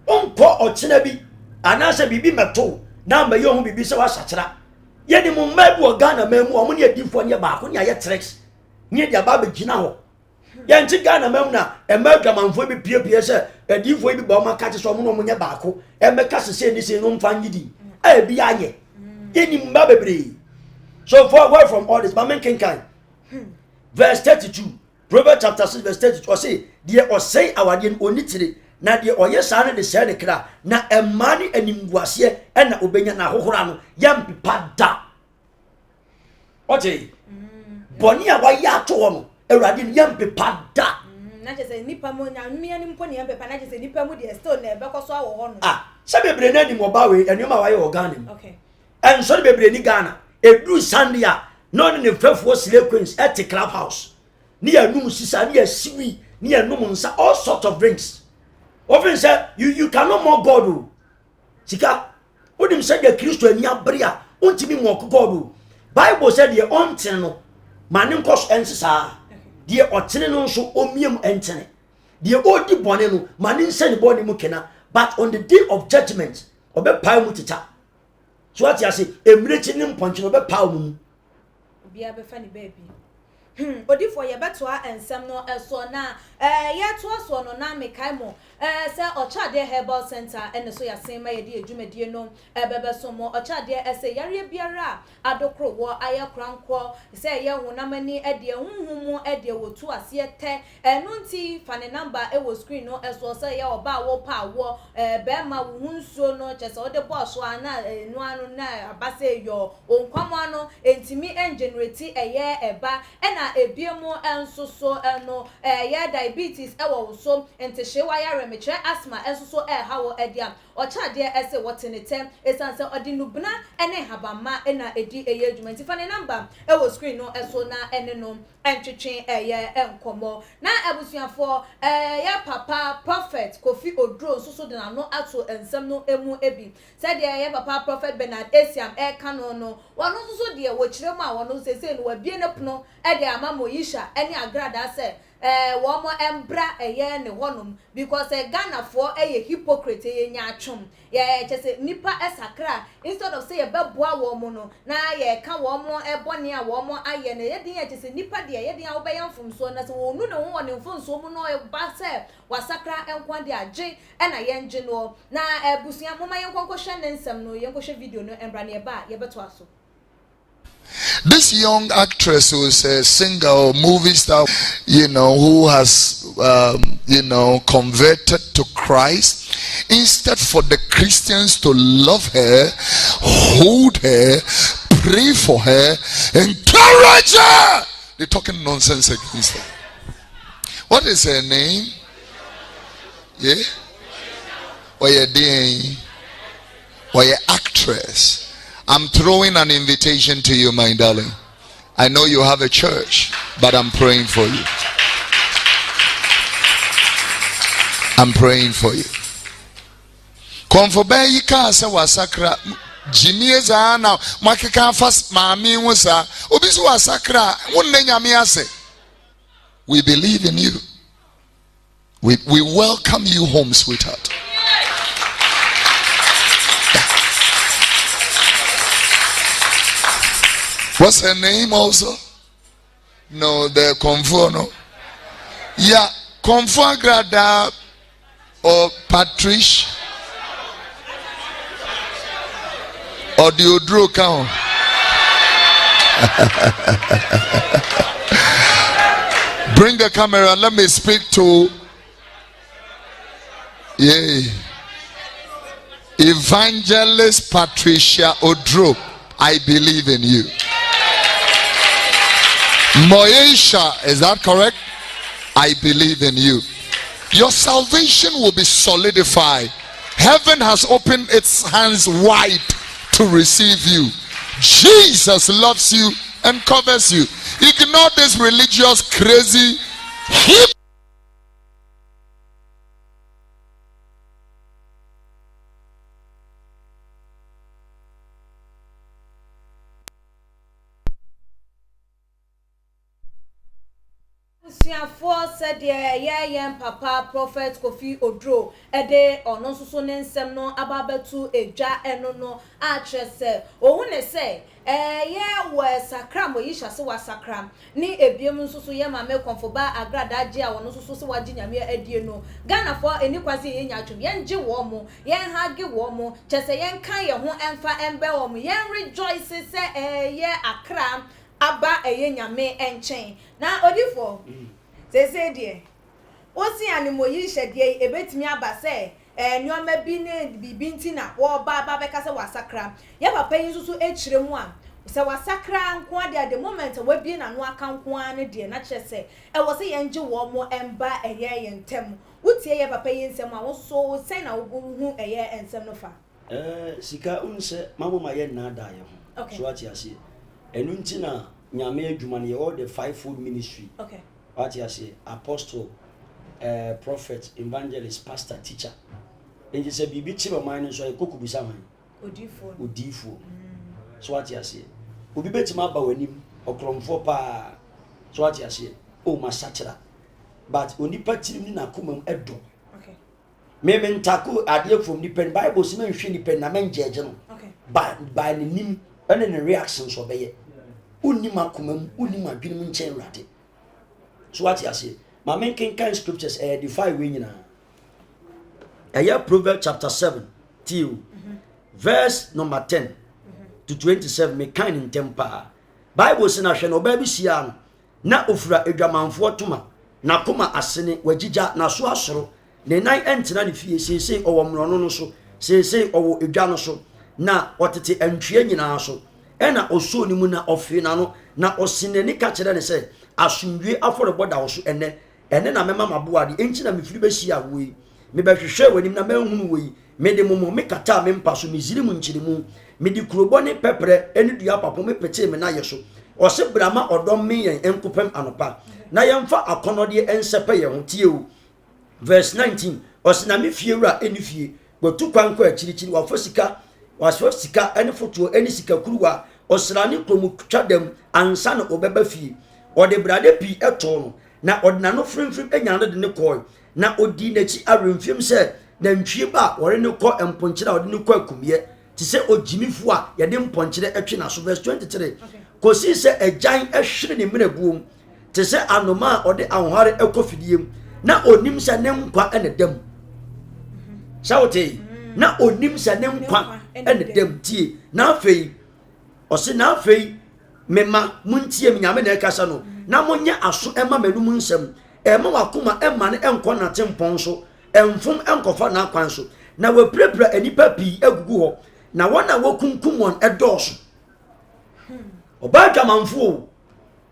onko ochina bi ana se bibi meto na mba ye ho bibi se wasachira ye ni mo mabu ogana mamu o mo ne adifo ne ba ko ne aye tricks ne dia ba be gina ho ye nti Ghana mamu na m𝒂dwamanfo bi piepie se adifo bi ba o maka so mo no mo nye ba ko meka se ni se no mfa nyidi e bi aye ye ni mba bebre so for away from all this mamen kenkan verse 32 Proverbs chapter 6 verse 32 o say de o say awade onitire na de oye sa ne de se ne kra na emani animguase e na obenya na hohora no yampipa da oje boni a wa ya to no awade yampipa da na je se nipa mo nya mmia ni mpo ne yampipa na je se nipa mu de still na bekoso awo ho no se bebre na ni mo ba we enioma wa ye organic okay en so bebre ni Ghana edru sandia no ne fefuo sile queens at the clubhouse ni anum sisa ni asiwi ni anum nsa all sort of drinks often say you cannot more God sika odim say the Christo ani abria ontimi mo God Bible said the onten no manin kos ensisa the otene no so omiem entene the odi bone no manin send bone mu kena but on the day of judgment obe pai mu tita so what you say emrechi ni mponche obe pai mu obi abefa ni baby odifo ye betoa ensem no eso na ye to so no na mekai mo se ochade herbal center ene so yasen ma ye de adwumadie no bebe so mo ochade ese yare biara adokro wo ayekranko se ye hunamani ede hunhumu ede wotu ase te enunti fane number e wo screen no eso se ye oba wo pa wo be ma wo hunsuo no chese ode boss ana nu anu na abase yo onkwamo ano entimi engenerate eye eba ena ebiemo ensoso eno ye diabetes ewo so ente hyewa yare meche asthma ensoso hawo ediam ocha de ese wotenete esanse odinubna ene habama ena edi eye adwuma nti fa ne number e wo screen no eso na ene no entwetwe eye enkomo na abusuafo ya papa prophet Kofi Odro so de na no ato ensem no emu ebi said ya papa prophet Bernard Esiam kano no wano so de wo kirem a wono sese no wabie ne pono e de ama Moesha ene agrada se womo embra eye ne honum because Ghana for hypocrite ye nya atwom ye chese nipa esakra instead of say ye beboa womo no na ye ka womo ebone a womo aye ne ye din ye chese nipa de ye din a wo be yamfom so na se wonu ne ho ne mfom so mu no e ba se wasakra enkwa de age na ye nje no na busia moma ye nkonko hwe ne nsem no ye nko hwe video no embra ne ba ye beto aso. This young actress who's a singer or movie star, who has, converted to Christ, instead for the Christians to love her, hold her, pray for her, encourage her, they're talking nonsense against her. What is her name? Yeah? Or your day? Or your actress? I'm throwing an invitation to you, my darling. I know you have a church, but I'm praying for you. I'm praying for you. Konfobe yika se wasakra Jimmy za na makeka fast mami wusa obi so wasakra wonne nyame ase. We believe in you. We welcome you home, sweetheart. What's her name also? No, the Confor, no. Yeah, Confor Grada or Patrice or the Odro count. Bring the camera. Let me speak to Evangelist Patricia Odro. I believe in you. Moesha, is that correct? I believe in you. Your salvation will be solidified. Heaven has opened its hands wide to receive you. Jesus loves you and covers you. Ignore this religious crazy said yeah papa prophet Kofi Odro ede ono so ne nsem no ababetu eja eno no atrese ohune se we sakra Moesha se wa sakra ni ebiem nso so ye mame konfoba agrada age a wono so se waji nyame adie no Ghana for eni kwase ye nya atwum ye nge wo mo ye hage wo mo chese ye nkan ye ho emfa embe wo mo ye rejoice se ye akra aba nyame enchen na odifo sese die osi ani Moesha die ebetimi aba se nyoma bi ne bibi ntina wo ba beka se wasakra ya papa yin susu echiremu a se wasakra nko ade at the moment we bi na no aka nko ane die na kyese wo se yenje wo mo emba yentem wutie ya papa yin nsem a wo so se na wo hu ensem no fa sika unse mamoma ye na da ye ho so ati ase enu ntina nyame adwuma ne all the fivefold ministry. Okay. What you say? Apostle, prophet, evangelist, pastor, teacher. And you say, "Bibi chiba mine so I cook bisa mine." Odifo. So what you say? Obi beti ma ba wanim okromfo pa. So what you say? Oh masachira. But onipa tirim ni na komam edo. Okay. Me mentako ade from the pen Bible se me hwe ni pen na men jeje no. Okay. By the nim and the reactions obeye. Unima komam unima dwenem nchen rade. So what you say? My main kind scriptures edify we nyina. Proverbs chapter 7 till verse number 10 to 27 me kind in temper. Bible say na hwe no ba bi sia na ofura edwamanfo toma na koma asene wagigya na so asoro ne nan entina ne fie sese owo mrono no so sese owo edwa no so na otete antwie nyina so ena oso ni mu na ofe na no na osine ni ka kire ne se asumdwe aforeboda wo so ene na mema maboade enchi na mefiri be hia we me be hwehwe wanim na manhunu wo yi me de momo me kata me mpa so me ziri mu nkyirimu me di kurobɔ ne pɛprɛ eni dua papo me pete me na ye so ɔse brama ɔdɔm me yɛn enkopam anopa na yɛmfa akɔnɔde ensɛpɛ yɛn ho tie o verse 19 ɔse na me fie wura eni fie botu kwankɔ akyirikyiri wafo sika ene foto eni sika kuruwa ɔsrane kromu twadam ansa na obɛba fie ɔde brade pi ɛtɔ no na ɔde nano frimfrim enyane de ne kɔɔ na odi n'akyi aremfiem sɛ na ntwie ba wɔre ne kɔ mponkyere a ɔde ne kɔ akumie te sɛ ogyimifo a yɛde mponkyere atwe na so verse 23 kosi sɛ agyan ɛhwere ne mmerɛbuom te sɛ anoma a ɔde ahohare ɛkɔ fidiem na onim sɛ ne nkwa ɛne dam sawte na onim sɛ ne nkwa ɛne dam tie na afei ɔse na afei mema muntie me nyame na ɛkasa no na monye aso ɛma manum nsɛm ɛma wakoma ɛma ne ɛnkɔ na tempɔn so ɛmfom ɛnkɔfa na akwan so na wapirapira anipa pii agugu hɔ na wɔn a wɔkunkum wɔn ɛdɔɔso ɔbaa dwamanfo o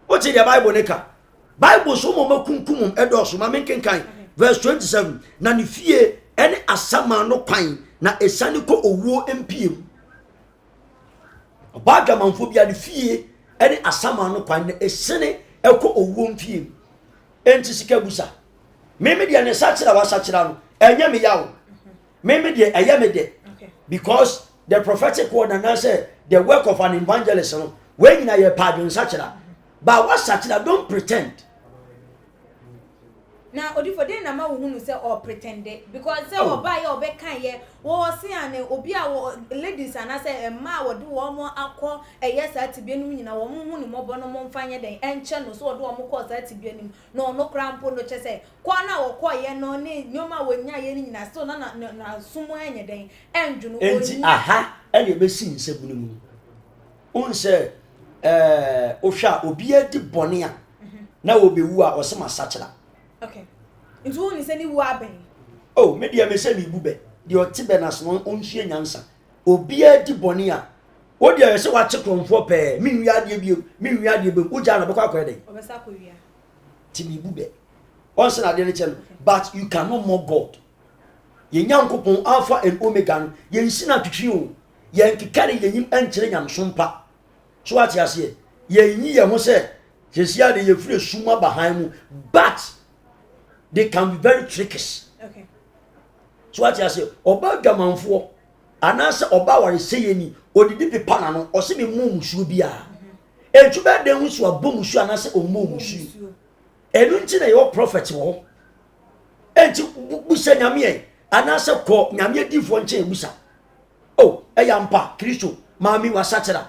wote deɛ bible ne ka bible so mo makunkum wɔn ɛdɔɔso ma menkenkan verse 27 na ne fie ɛne asama no kwan na esane kɔ owuo mpiem ɔbaa dwamanfo bia ne fie ɛne asama no kwan na esane ɛkɔ owuo mpiem enti sika busa meme deɛ ne sakyera wasakyera no ɛnyɛ me yawo meme deɛ ɛyɛ me de because the prophetic word and say the work of an evangelist no when you are pardon sakyera but what sakyera don't pretend na odi for dey na ma wo hunu say or pretended because say oba ye obekan ye wo se ane obi a ladies ana say ma wo de wo mo akọ eye sa tibie nu nyina wo mo hunu mo bo no mo mfanye den enche no so wo de wo mo kọ sa tibie nim no no krampo no che say kwa na wo kọ ye no ne nyoma wo nya ye nyina so na sumo anye den enju no enti aha ene be si nsebunu mu on say ohwa obi adi bone a na wo be wu a o se masakyera. Okay. Into who say ni wu aben. Oh, me dia me say me bube. Di oti benas no onhie nyansa. Obi adi bone a. Wo dia say wa chekromfo pe. Me nwia de bio, me nwia de bem. Uja na bekwa kwede. Obesa ko wia. Ti me bube. On say na de ne chen. But you cannot mock God. Ye nyankopon alpha and omega no. Ye nsina twetwe o. Ye nkekare ye nyim enkyere nyamsompa. So what you say? Ye nyi ye ho say. Jesia de ye free suma behind mu. But they can be very tricky. Okay. So what you say? Oba gamanfo anase oba ware seyeni odidi pepa na no o se me mu musuo bia. Etuba de husu abom musuo anase o mu musuo. Enu nti na your prophet wo. Enti busa nyame e anase ko nyame difo nche busa. Oh, eyampa Kristo maami wasakyera.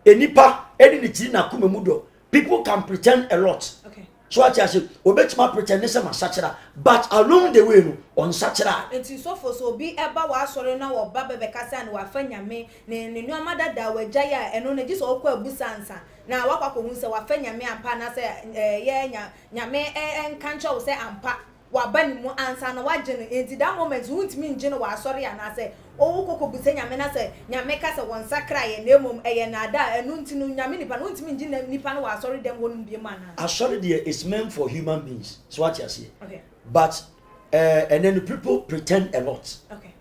Enipa eni ni tiri na kuma mudo. People can pretend a lot. Okay. So what you say, obetima pretend say masakyera, but along the way no on sakyera. Enti so for so be eba wa asore na wo ba bebe kasa na wa fa nyame ne nu amada da wa gya eno na ji so okọ abusa nsa na wakwa ko hu se wa fa nyame ampa na se ye nyame enkancha wo se ampa wa ba ni mu ansa na wa gye no enti that moment wuntimi ngye no wa asore ya na se owo kokko busa nyame na se nyame kasa won sakra ye na emom eye na da enu ntinu nyame nipa no wuntimi ngye nipa no wa asore dem wonum bi ma na Asore there is meant for human beings. So what you say. Okay. But and then the people pretend a lot. Okay.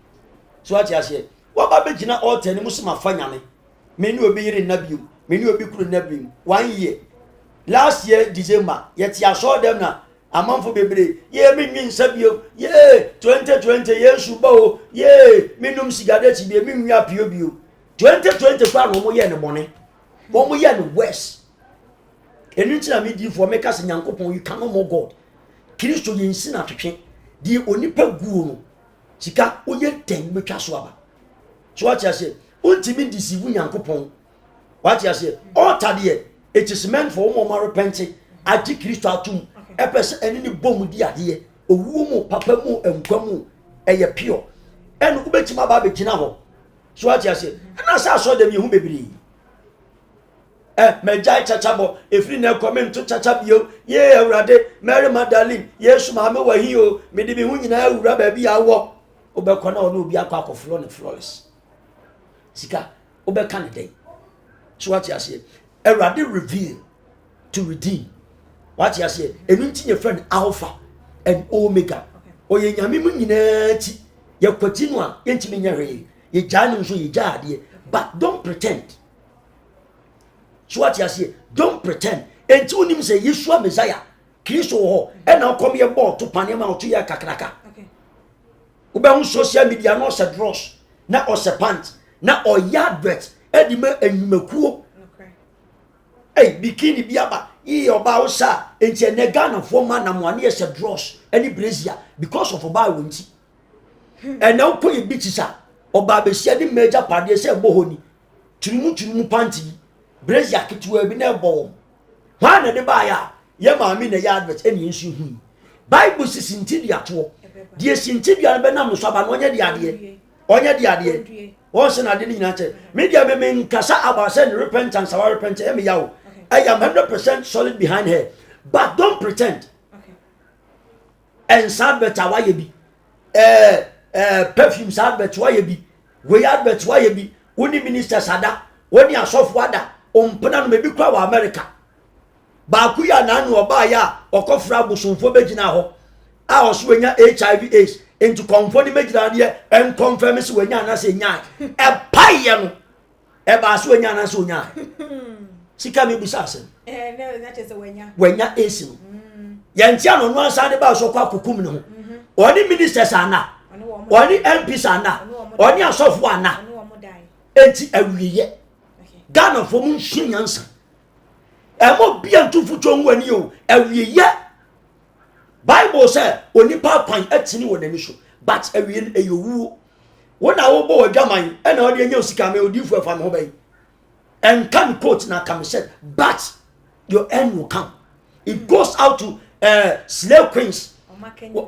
So what you say. What ba be gina altar ni musuma fa nyame. Me ni obi yire na biu. Me ni obi kuru na biu. 1 year. Last year December, yet ya saw them na amanfo bebre. Ye me nwinsa bio. Ye 2020 yesu ba o. Ye me num sigade ti bi me nwia pio bio. 2020 kwa no mo ye ne bone. Wo mo ye ne worse. Enu nti na me di for make us nyankopon you cannot mock God. Kristo ye nsi na twetwe. Di onipa guo no. Sika oye ten betwa so aba. So what you say? Untimi deceive nyankopon. What you say? Altar there it is meant for one repenting. Ati Kristo atum. Epese eni ni bom di ade. Owuo mu papa mu enkwa mu eye pure. Enu kubetima ba be gina ho. So what you say? Na sa so dem ye hu bebiri. Mejai chachabo efri na comment to chachabio ye awrade Mary Magdalene Yesu ma me wa hi o me de bi hu nyina awura ba bi awo obekọ na ono obi akọ akoflo ne flawless sika obeka ne dey. So what you say awrade reveal to redeem what you say enu nti your friend Alpha and Omega oye nyame mu nyina ti ye kwati no a yentimi nya hwe ye gya no nso ye gya ade but don't pretend so what you say don't pretend enti unim say Yeshua Messiah Kristo ho e na kom ye ball to pane ma otu ya kakraka okay ube hu social media no se dross na o se pant na o yadvet e di me enwumakuo okay bikini biaba yi oba wo sa enti ne Ghana fo ma na mo ane se dross any brazier because of oba wonti and now ko ye bitisa oba be sia di major party se bohoni turumu panty brazier kitwa bi na bo hwan na de ba ya ye maami na ya advert eni nsu hu bible sisinti dia to die sinti dia be na so aba no onye de ade won se na de ni nyina che media me nkasa about say repentance our repentance emi yawo I am 100% solid behind her but don't pretend okay and sad better why you be perfume sad better why you be we advert why you be woni minister sada woni asofo ada ompena no mebi kwa wa America ba ku ya na anu oba ya okofra busumfo begina ho a oso wenya HIV AIDS into confirm megina de en confirm se wenya na se nya e paye no e ba so wenya na se onya sika me bisa asem no that is wenya AIDS no yantia no no ansa de ba so kwa kokum ne ho oni ministers ana oni MPs ana oni asofo ana enti awiye Ghana for mun shinyansa emo bia ntufu twon wani o awiye Bible say onipa kwan atini wonani so but awiye eyowu wona wo bo wadwaman e na ode enya osika me odifu afa me ho bai and can quote na come said but your end will come it goes out to slave queens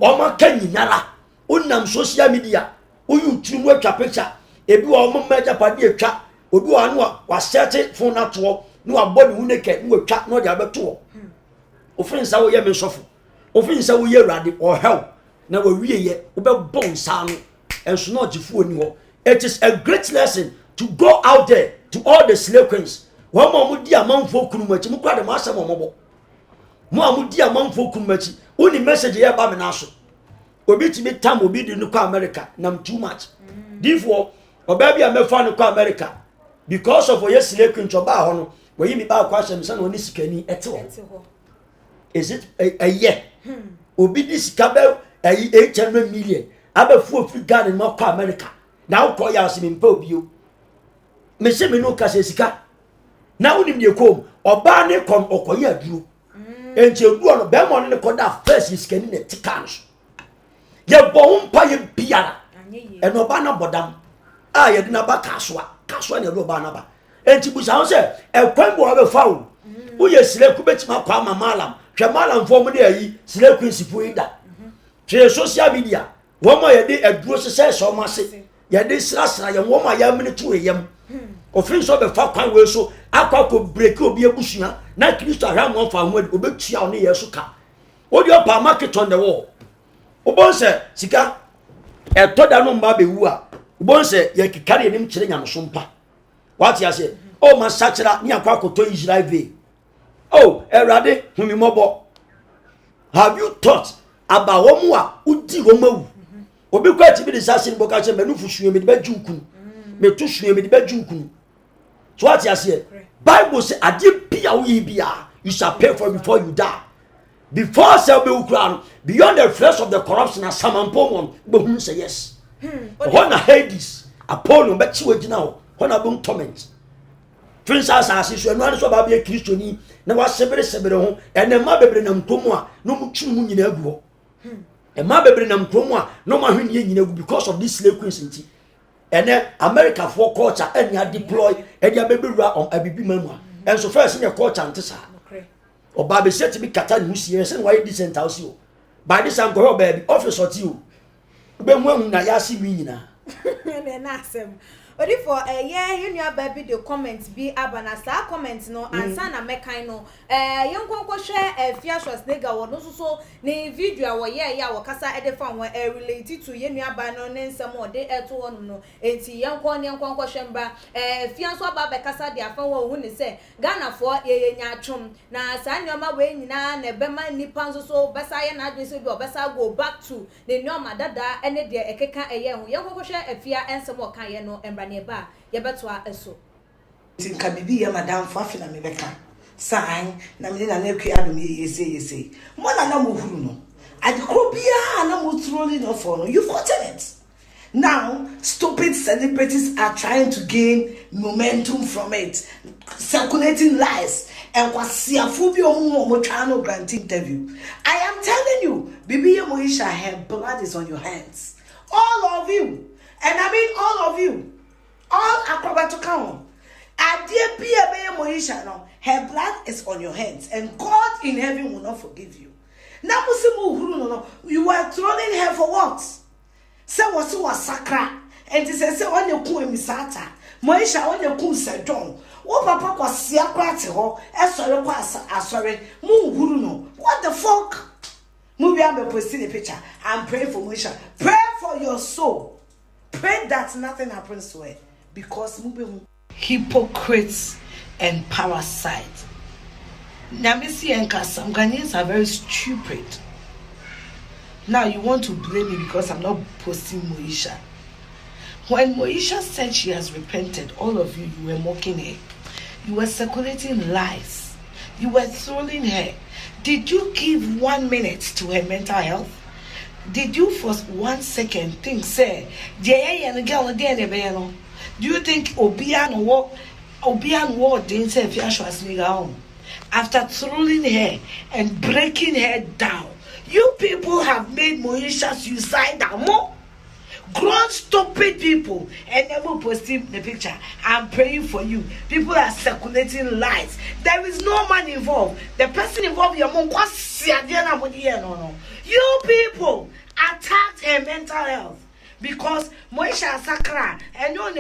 oma kanyinyara unam social media uyu timu atwa picture ebi wa oma major party atwa obi wa anu wa set phone na to no abodi huneke no atwa no de abeto ofin sa wo ye me sofo ofin sa wo ye rade or hell na wa wie ye wo be bon sa no enso no gifu oni ho it is a great lesson to go out there to all the slave queens wo mo di amanfo kunumachi mu kwade ma asem omobo mo amudi amanfo kunumachi oni message ye ba me na so obi ti bi tam obi di no kwa America nam too much therefore oba bi amefa no kwa America because of oye slave queen choba ho no we mi ba kwa asem se no ni sikani ete ho is it a year obi di sikabe 800 million abefu ofri Ghana no kwa America na ukọ ya asem mpa obi o me se me no kase sika na unim de kom oba ne kom okoye aduro enti edu no be mo ne koda first iskani ne tikans ye bo mpa ye biara eno oba na bodam a ye de na ba kaswa ne oba na ba enti busa ho se ekwan bo be fawo wo ye sile ku betima kwa malam hwe malam fo mu de ayi sile ku sifu ida twe social media wo mo ye de aduro se so ma se ye de srasra ye wo ma ya mini to yem ofin so be fa kwan we so akwa ko break obi ebusua na Kristo ahwa fa ho obetua o ne yesu ka odi opa market on the wall obonse sika etoda no mba be wu a obonse ye kikare nim kire nyamso mpa what you say o ma sachira ni akwa koto Israel ve oh erade humi mobo have you thought about womu a udi womawu obi kwa ti bi de sase ni boka che menu fusuye me de ba junkun me to suye me de ba junkun so what you say Bible say ade bia wo yi bia you shall pay for before you die before say be ukran beyond the flesh of the corruption as samampomon be hu say yes na Hades Apollo be chiwe gina ho na be torment Prince asase so enu ane so ba be Kristoni na wa sebere ho ene ma bebre na mkomu a no mu twu mu nyina agu ho e ma bebre na mkomu a no ma hwene nyina agu because of this slave queens nti ene America for culture enya deploy enya bebewura on abibi mamu a enso first nya culture ntesa oba be set bi kata ni husie se why decent house o by this am go baby office oti o be mu na ya si mi nyina na asem odi for you know baby the comments be abana sa comments no ansa na mekan no yenkwankwo hwe Efya Schwarzenegger wono so ne video wo ye ya wo kasa ede fa won relate to ye nua ba no ne nsem ode eto won no enti yenkwankwo hwe mba Efya so aba be kasa de afa wo hu ne se Ghana for ye nya atwom na sa nyoma we nyina na bema nipa so besa ye na adwese bi obesa go back to ne nyoma dada ene de ekeka eye hu yenkwankwo hwe Efya ensem wo kan ye no embrane ba ye beto eso tinka bibi ya madam fo afina me beka sign na me na nekwe adom yese mo na mo huru no Akrobia na mo trolling no for no you've gotten it. Now stupid celebrities are trying to gain momentum from it, circulating lies and wasiafu bi omo trying to grant interview. I am telling you, Bibi Moesha, her blood is on your hands, all of you, and I mean all of you, all Akrobeto count. Moesha, no, her blood is on your hands, and God in heaven will not forgive you. Now, you were trolling her for what? Say was sakra, and it says on your cool misata. Moesha on your cool said John. Oh, papa was siakrati ho, sorry, no. What the fuck? Move your posting a picture. I'm praying for Moesha. Pray for your soul. Pray that nothing happens to her. Because hypocrites and parasites. Namisi and some Ghanaians are very stupid. Now you want to blame me because I'm not posting Moesha. When Moesha said she has repented, all of you were mocking her. You were circulating lies. You were trolling her. Did you give 1 minute to her mental health? Did you for 1 second think, say, do you think Obian what didn't say Efya Schwarzenegger after trolling her and breaking her down? You people have made Moesha suicidal more. Grown stupid people and never posting the picture. I'm praying for you. People are circulating lies. There is no man involved. The person involved your mom no. You people attacked her mental health because Moesha Sakra and no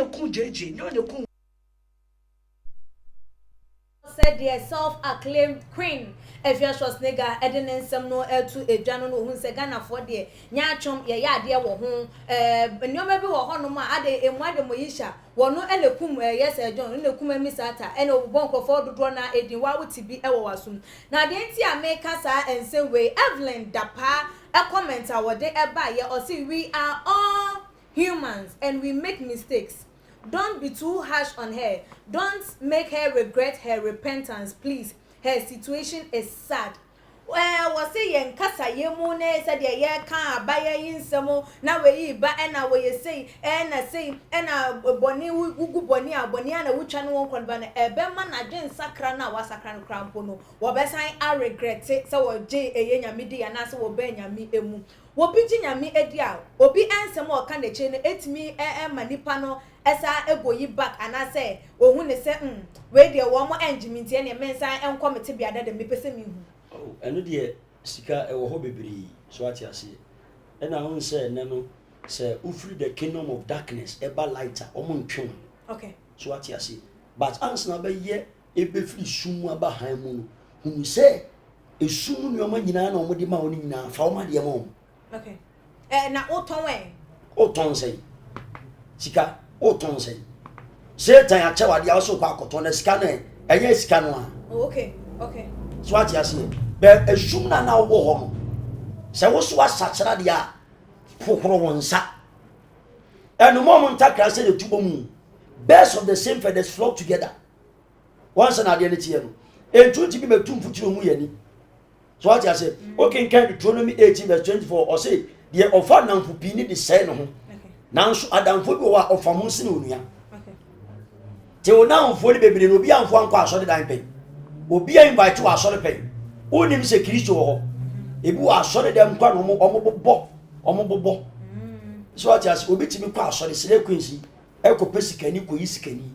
said the self-acclaimed queen Efya Schwarzenegger edenen nsem no etu edwano no hu se Ghana for de nyaatwom ye ya de wo ho nyoma bi wo ho no ma ade emwade Moesha wono elekum yes ejon elekum emisata ene obobon kofo dodo na edin wa wuti bi ewo wasum na de nti ameka sa ensem we Evelyn Dapa a commenter wode eba ye o say we are all humans and we make mistakes. Don't be too harsh on her. Don't make her regret her repentance, please. Her situation is sad. Well, was say kasa yemu ne said ye kan abaya yinsemo na we ba na we say na say na boni ugu boni aboni na wutwa no won kon ba na ebe ma na dwen sakra na wasakra no krampo no wo be san a regret say wo je eye nyame di ya na say wo be nyame emu wo bi ji nyame edi a obi ensem o kan de che no etimi manipa no esa egoyi back and I say ohun ne say we de wo mo engiment e ne mensan enkomete biada de mepese mi hu. Oh, eno de sika e wo ho bebiri so ati ase. E na hun say ne no say ufri the kingdom of darkness eba lighter omo ntwe. Okay. So ati ase. But ans na be ye e be free sumu aba han mu no. Hun say esumu no ma nyina na omo de ma oni nyina fa o ma de ma o. Okay. Na oton we. Oton say. Sika oton say. Satan ya chewa dia so kwa koton na sika no enye sika no a. Oh, okay. Okay. So ati ase. Be esum na wo ho no. Se wo so asachara dia pohoro wonsa. Enu mo ntakra se de tubo mu. Birds of the same feathers flock together. Once na de tie no. Entu ti bi metum futiro mu yani. So ati ase. Okay, kan Deuteronomy 18 verse 24 or say the offer namfu pi ni de say no ho. Nanso adamfo bi wo a ofa mo sine onua. Okay. Te o namfo ni bebere no bi amfo anko asode dan pen. Obi a invite wo asode pen. Onim se Kristo wo. Ebi wo asode dem kwa no omo bobo. So ati ase obi timi kwa asode sele kwensi. Ekope sikani ko yisikani.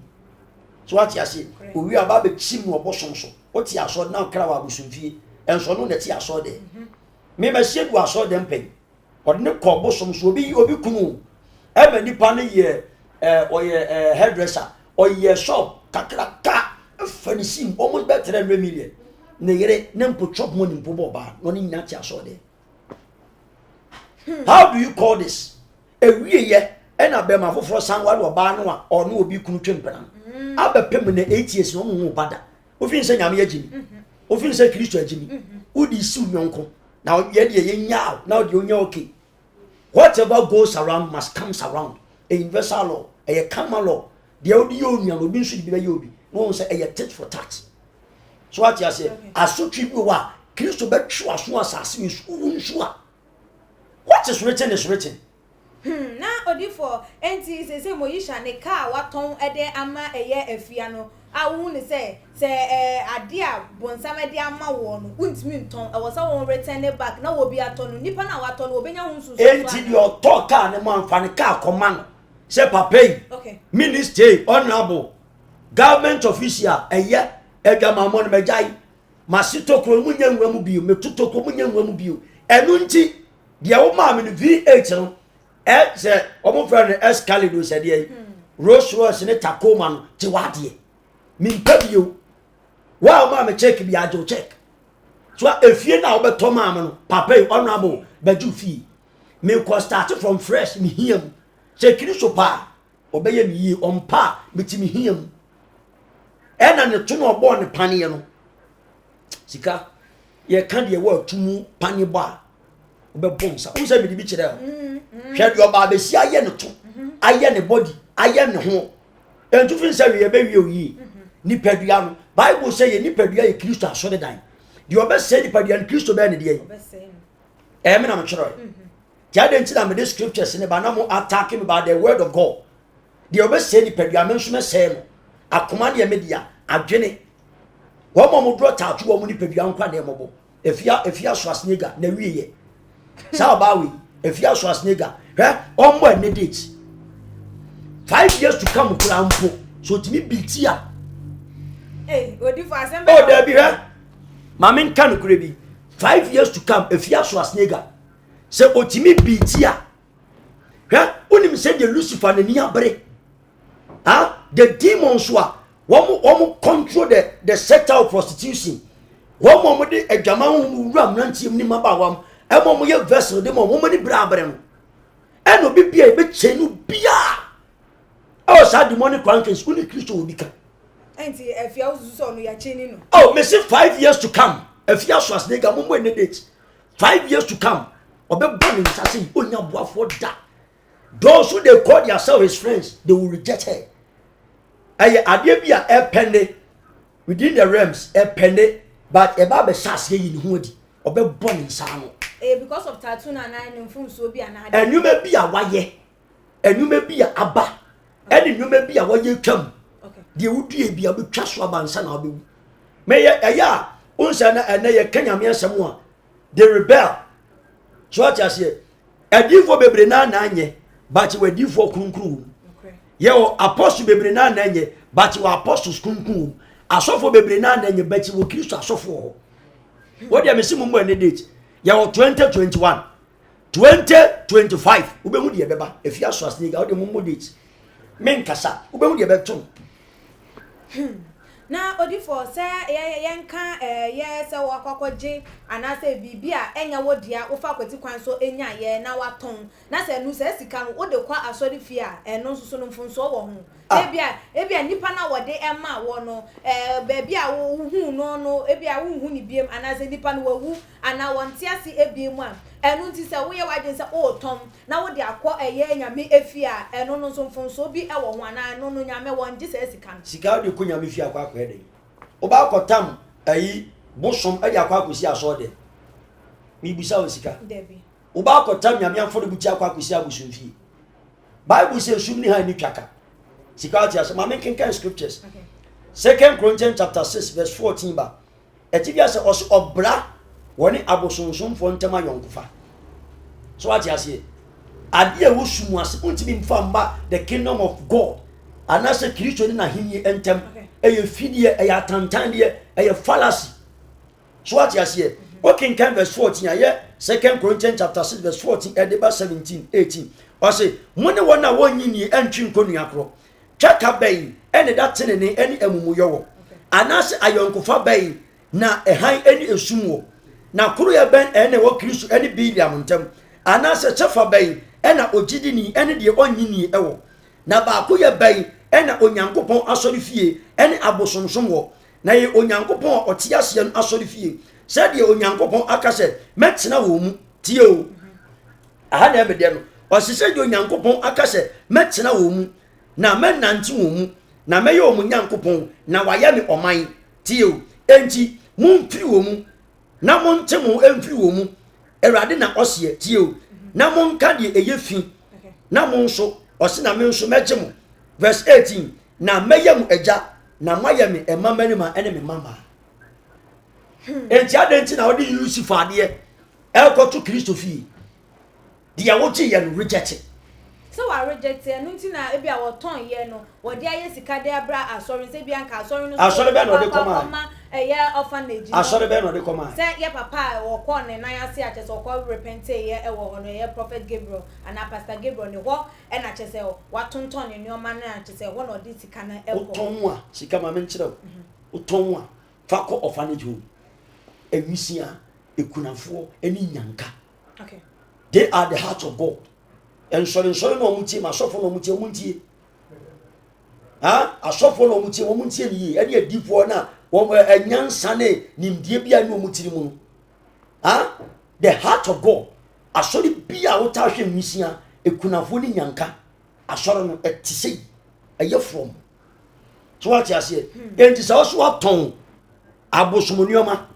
So ati ase owi aba be chim no obosonso. Oti asode na kra wa abusumfie. Enso no neti asode. Me ma shedu asode dem pen. Ode ne ko obosonso obi kunu. Ebe nipa ne ye ɔyɛ hairdresser ɔyɛ shop kakraka fanisim almost bɛ 300 million ne yere ne mpo chop money mpo bɔ ɔbaa na ɔne nyina te asɔ de. How do you call this? Ewie yɛ ɛna bɛma foforɔ san wale ɔbaa no a ɔno obi kunu twem pɛnam abɛpem ne 8 years na ɔmo ho bada ofin sɛ nyame agyi ni ofin sɛ Kristo agyi ni wodi siw nyɔnko na yɛ de yɛ nya na ɔde onya okay. Whatever goes around must comes around. A universal law, a common law. The audio will be should be a yobi. No one say a tit for tat. So what you say? As so tribute wa, Christo bet sure as soon as I see sure. What is written is written. Na odifo enti se Moesha ne car waton ede ama eye Efya no awu ne se ade a bonsam ede ama wo no untimi nton e wo se won return it back na wo bi aton no nipa na waton no obenya hu nsusu enti di oto car ne man fa ne car command say papa okay minister honorable government official eye edwama mo no mejai masito kro mu nyanwa mu bio metuto kro mu nyanwa mu bio enu nti de wo ma me no V8 no say omo friend escalade said dey Rolls Royce ne Tacoma no ti wade min pabio wa ma me check bi ajo check so efie na obeto ma me no papa honorable baju fi me ko start from fresh me hiam say Kristo pa obeye mi yi ompa bitimi hiam ena ne to no obo ne pane no sika ye kan de wa tumu pane ba obebonsa wo say me bi kire hwɛ de oba besi aye ne to aye ne body aye ne ho entu fin say we be wi oyi nipadua no Bible say ye nipadua ye Kristo asode dan de oba say nipadua ne Kristo be ne de ye me na me kyerɛ ja de nti na me the scriptures ne ba na mo attack me by the word of God de oba say nipadua me nso me say no akoma de me dia adwene wo mo dro taatu wo mo nipadua nkwa de mo Efya Swasnega na wie ye sa ba we Efya Swasnega ombo ne date 5 years to come kura mpo so timi biltia odifo asembe oh there be mamen kan kura bi 5 years to come Efya Swasnega se otimi biltia onim se de Lucifer na ni abre the demons wo control the sector of prostitution wo de adwama hu wura mrantiam ni mabawam mo ye vessel de mo ni bra abre no eno bibia e be chenu bia oh sa demonic rankings uni Kristo will become enti Efya uzuso no ya cheni no oh me say 5 years to come Efya Swasnega mo ne date 5 years to come obe born say onya boafo da those who they call themselves his friends they will reject her aye ade bia e pende within the realms e pende but e ba be sase yi ni ho adi obe born sa no because of tattoo na nine mfum so bi ana enwuma bi a waye enwuma bi a aba ene enwuma bi a waye twam de wudue bi a betwa so abansa na obewu me ya unsa na ene ye kanyame asem a they rebel so what you say adifo bebre na anye but we adifo kunkun ye o apostle bebre na anye but we apostles kunkun asofo bebre na anye but we Kristo asofo what dey me sim mo ene date ya 2021 2025 ubemu de beba Efya Swasnega o de mo date men kasa ubemu de beton na odifo se yenka ye se wo akwakoje anase bibia enya wodia wo fa kwati kwan so enya ye na waton na se nu se sika no wo de kwa asori fia eno nsusu no mfunso wo ho ebia nipa na wode ema wo no baby a wo hu no ebia wo hu ni biem anase nipa no wawu ana wonte ase ebiem a eno nti se wo ye waje se o tom na wo de akọ eye nyame Efya eno no nso mfunso bi e wo ho ana no no nyame wonje se sika sika de ko nyame Efya akọ akọ ede oba akotam ayi bosom ade akọ akosi asode mi busa o sika debi oba akotam nyame amfo de buti akọ akosi abusumfie Bible says sumni ha ni twaka sika ati asema me kenkan scriptures okay. 2 Corinthians chapter 6 verse 14 ba etibia se os obra woni abosonsomfo ntema yonkufa so ati ase ade a wosumu ase untimi mfa mba the kingdom of God anase Kristo ni na himye entem eye fidie eye atantande eye fallacy so ati ase o kenkan verse 14 aye 2 Corinthians chapter 6 verse 14 edeba 17 18 ɔse mo ne wɔn a wɔnyini ɛntwi nkonnua korɔ twaka bɛyi ɛne da tenene ɛne amumuyɛ wɔ anaasɛ ayɔnkofa bɛyi na ɛhan ɛne esum wɔ na koro yɛ bɛn ɛne wɔ kristo ɛne biliam ntam anaasɛ kyɛfa bɛyi ɛna ogyidini ɛne deɛ ɔnyini ɛwɔ na baako yɛ bɛyi ɛna onyankopɔn asɔre fie ɛne abosomsom wɔ na yɛ onyankopɔn a ɔte aseɛ no asɔre fie sɛdeɛ onyankopɔn aka sɛ mɛtena wɔ mu tie o aha na ɛbɛdeɛ no ɔse sɛdeɛ onyankopɔn aka sɛ mɛtena wɔ mu na mɛnante wɔ mu na mɛyɛ wɔ mu nyankopɔn na wayɛ me ɔman tie o enti momfiri wɔ mu na monte mo ɛmfiri wɔ mu awurade na ɔseɛ tie o na monka deɛ ɛyɛ fi na mo nso ɔse na me nso mɛgye mo verse 18 na mɛyɛ mo agya na moayɛ me ɛma mmarima ɛne me mama enti adɛnti na wode Lucifer adeɛ ɛkɔto Kristo fie deɛ wogye yɛ no reject so wa reject no nti na ebi a wɔtɔn yɛ no wɔde ayɛ sika de abra asɔre sɛ bi anka asɔre no asɔre bɛ na ɔde kɔma ɛyɛ orphanage asɔre bɛ na ɔde kɔma sɛ yɛ papa wɔkɔ ne nan ase akyɛ sɛ ɔkɔ repent yɛ ɛwɔ hɔ no yɛ prophet Gabriel ana pastor Gabriel ne hɔ ɛna kyɛ sɛ watontɔn ne nneɛma no akyɛ sɛ hɔ na ɔde sika na ɛkɔ wotɔn a sika ma me nkyerɛ wotɔn a fa kɔ orphanage home ewisia ekunafoɔ ɛne nyanka okay they are the heart of God and so na omutie ma sofo na omutie omuntie ha asofo na omutie omuntie ni e de adifo na wo anyansa ne nimdie bia ne omutiri mu ha the heart of God asori bia wo ta hwe nwisia ekunafo ni nyanka asori no etise eye from so what you say enti so so aton abosomonioma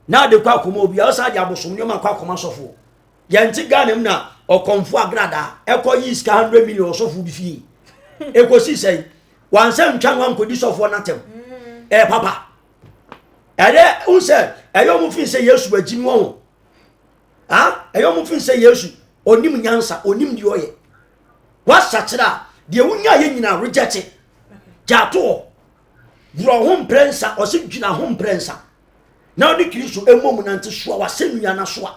na de kwa akoma obi a so ade abosomonioma kwa akoma sofo yanti ganem na okonfo agrada eko yi ska 100 million sofo bi fie ekosi sei wansa ntwa nwan kodi sofo natem papa ade unse eyo mu fin se Yesu agini won ha eyo mu fin se Yesu onim nyansa onim di oye wasachira de wunya ye nyina reject jato bro hom prensa o se dwina hom prensa na odi Kristo emom nante soa wasenua na soa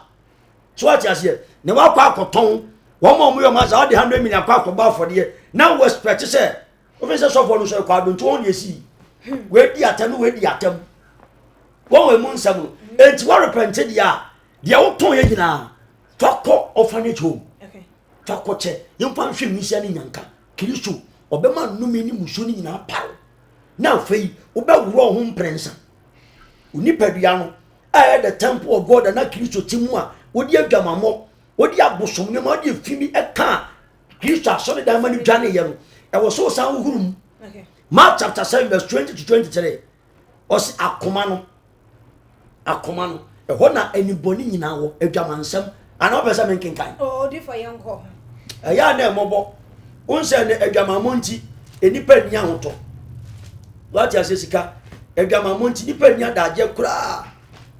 so what you say ne wa kwa akoton wo mo yo ma za de 100 million kwa akoba afode na we expect say o fe say so for no so kwa don to on yesi we di atam wo we mu nsam enti wo repent dia dia wo ton ye nyina fakọ orphanage home okay fakọ che yemfa hwe misia ni nyanka Kristo obema nnumi ni muso ni nyina paro na afei obewuro ho mprensa unipadua no a the temple of God na Kristo timu a wodi adwamamo wodi abosom ne ma wodi fimi eka Kristo asore dan mani dwane ye no e wo so san hurum okay Mark chapter 7 verse 20 to 23 os akoma no e ho na aniboni nyina wo adwamansam ana obesa menkenkan di for yanko ya na emobo unse ne adwamamo nti enipa nia hoto what you say sika adwamamo nti nipa nia daje kura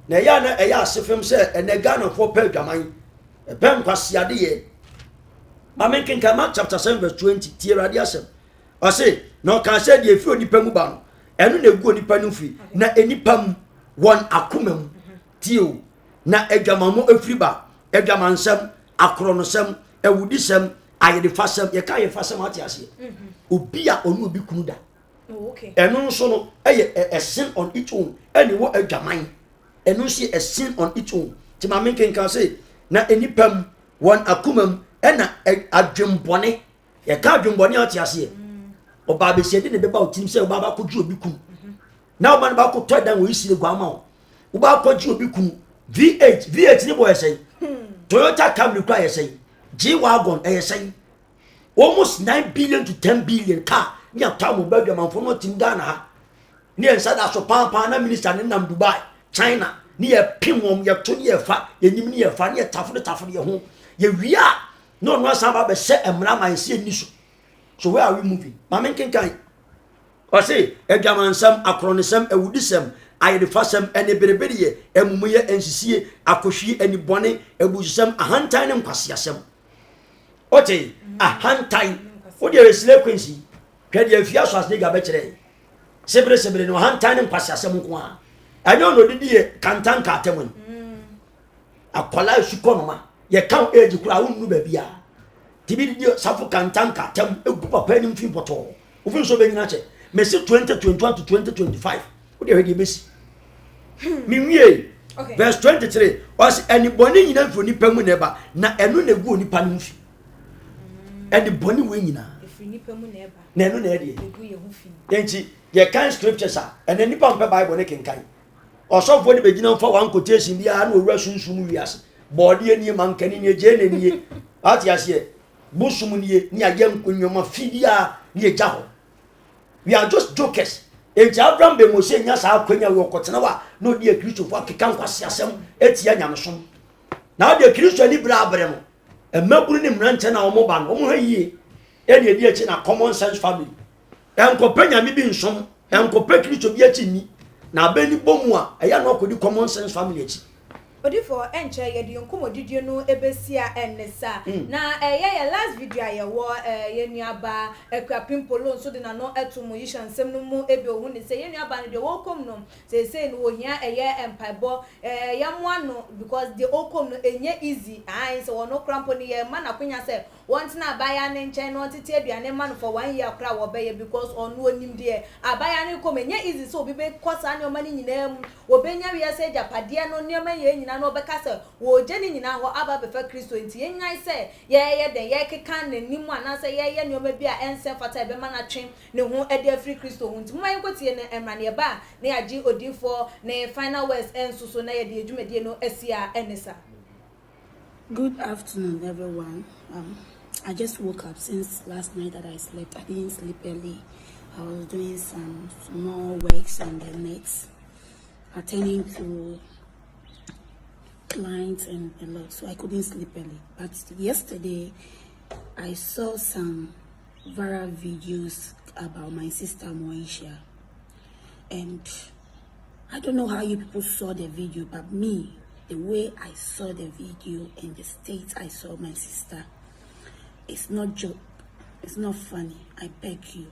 na ya na eya asefem se enega no for pa adwaman e pem kwasiade ye menkenkan Mark chapter 7 verse 20 tie radi asem o say no kan say de efi onipa mu ba no eno na egu onipa no fi na enipa mu won akomam tio na adwamamo afiri ba adwamansam akronosam ewudisam ayedefasam ye ka yefasam atiase obi a onu obi kunu da okay eno nso no eye a sin on its own eni wo adwaman eno si a sin on its own ti ma menken kan say na enipam won akomam ena adwembone ye ka adwembone atiase oba be sie de ne beba otim say oba ba koju obi kunu na oba ne ba ko to dan wo isire guama o oba koju obi kunu V8 ni boy say Toyota Camry kwa say G-Wagon say almost 9 billion to 10 billion car nya tamu bedwa manfo no tim Ghana ha ni ensa da so pampa na minister ni nam Dubai China ni ye pimom ye to ni ye fa ye nyim ni ye fa ni ye tafo ye ho ye wia no asamba be se emra man se ni so where are we moving mama kenkan o say edwamansam akronisam ewudisam ayedefasam ene bereberiye emumuye ensisie akohwie eni bone ebusam ahantan ne nkwasiasem ote ahantan odi resile kwensi kwede afia so asde ga bekere sebre no ahantan ne nkwasiasem nko a anyo no didie kantan ka atemon akwala sukonoma ye kan age kura wonu ba bia tibi di safo kantanka tem egu papa ni mfi poto ofin so be nyina che mesi 2021 to 2025 wo de hwe besi mi wie verse 23 was anybody nyina mfo nipa mu neba na eno na egu nipa no mfi anybody we nyina efiri nipa mu neba na eno na ede egu ye hu fi enti ye kan scriptures and nipa mpe bible ne kenkan osofo ni begina mfa one quotation bia na owura sunsun wiase body eni mankani ni je na ni ati ase busum ni ni agye nkonwoma fidia ni eja ho we are just jokers enti Abraham be Mose nya sa akwanya we okotena wa na odi Kristofo akeka nkwase asem etia nyamesom na odi Kristo ni bra abre no emaburu ni mranche na omo ba no omo ha yie edi edi echi na common sense family enkopenya mi bi nsom enkope Kristo bi echi ni na abeni bomu a eya no akodi common sense family echi odifo enche ye di nkomodidie no ebesia enesa na ye last video ye wo ye nuaba Akrobeto so de na no etumu yisha nsem no mu ebe ohun ni se ye nuaba no de wo kom no se no ohia eye empaibo ya mo no because the okom no enye easy ai so wono crampo ni ye ma na kwenya se want na abaya ne nche no tete aduane ma no for 1 year kra wo be because onu onim de abaya ne kom enye easy so obi be kosa ne o ma ni nyina mu obenya wi ase japade no ne ma ye nyina no beka se wo jeni nyina ho aba befa Kristo nti yenyan se ye den ye keka na nimu anase ye ne o ma bia ense fata ebe ma na twen ne ho ede afri Kristo ho nti mo yen kotie ne emra ne ba ne agi odinfo ne final words ensuso na ye de adwumade no asia enesa. Good afternoon, everyone. I just woke up since last night that I slept. I didn't sleep early. I was doing some small works on the net, attending to clients and a lot, so I couldn't sleep early. But yesterday, I saw some viral videos about my sister Moesha, and I don't know how you people saw the video, but me, the way I saw the video and the state I saw my sister, it's not joke, it's not funny. I beg you,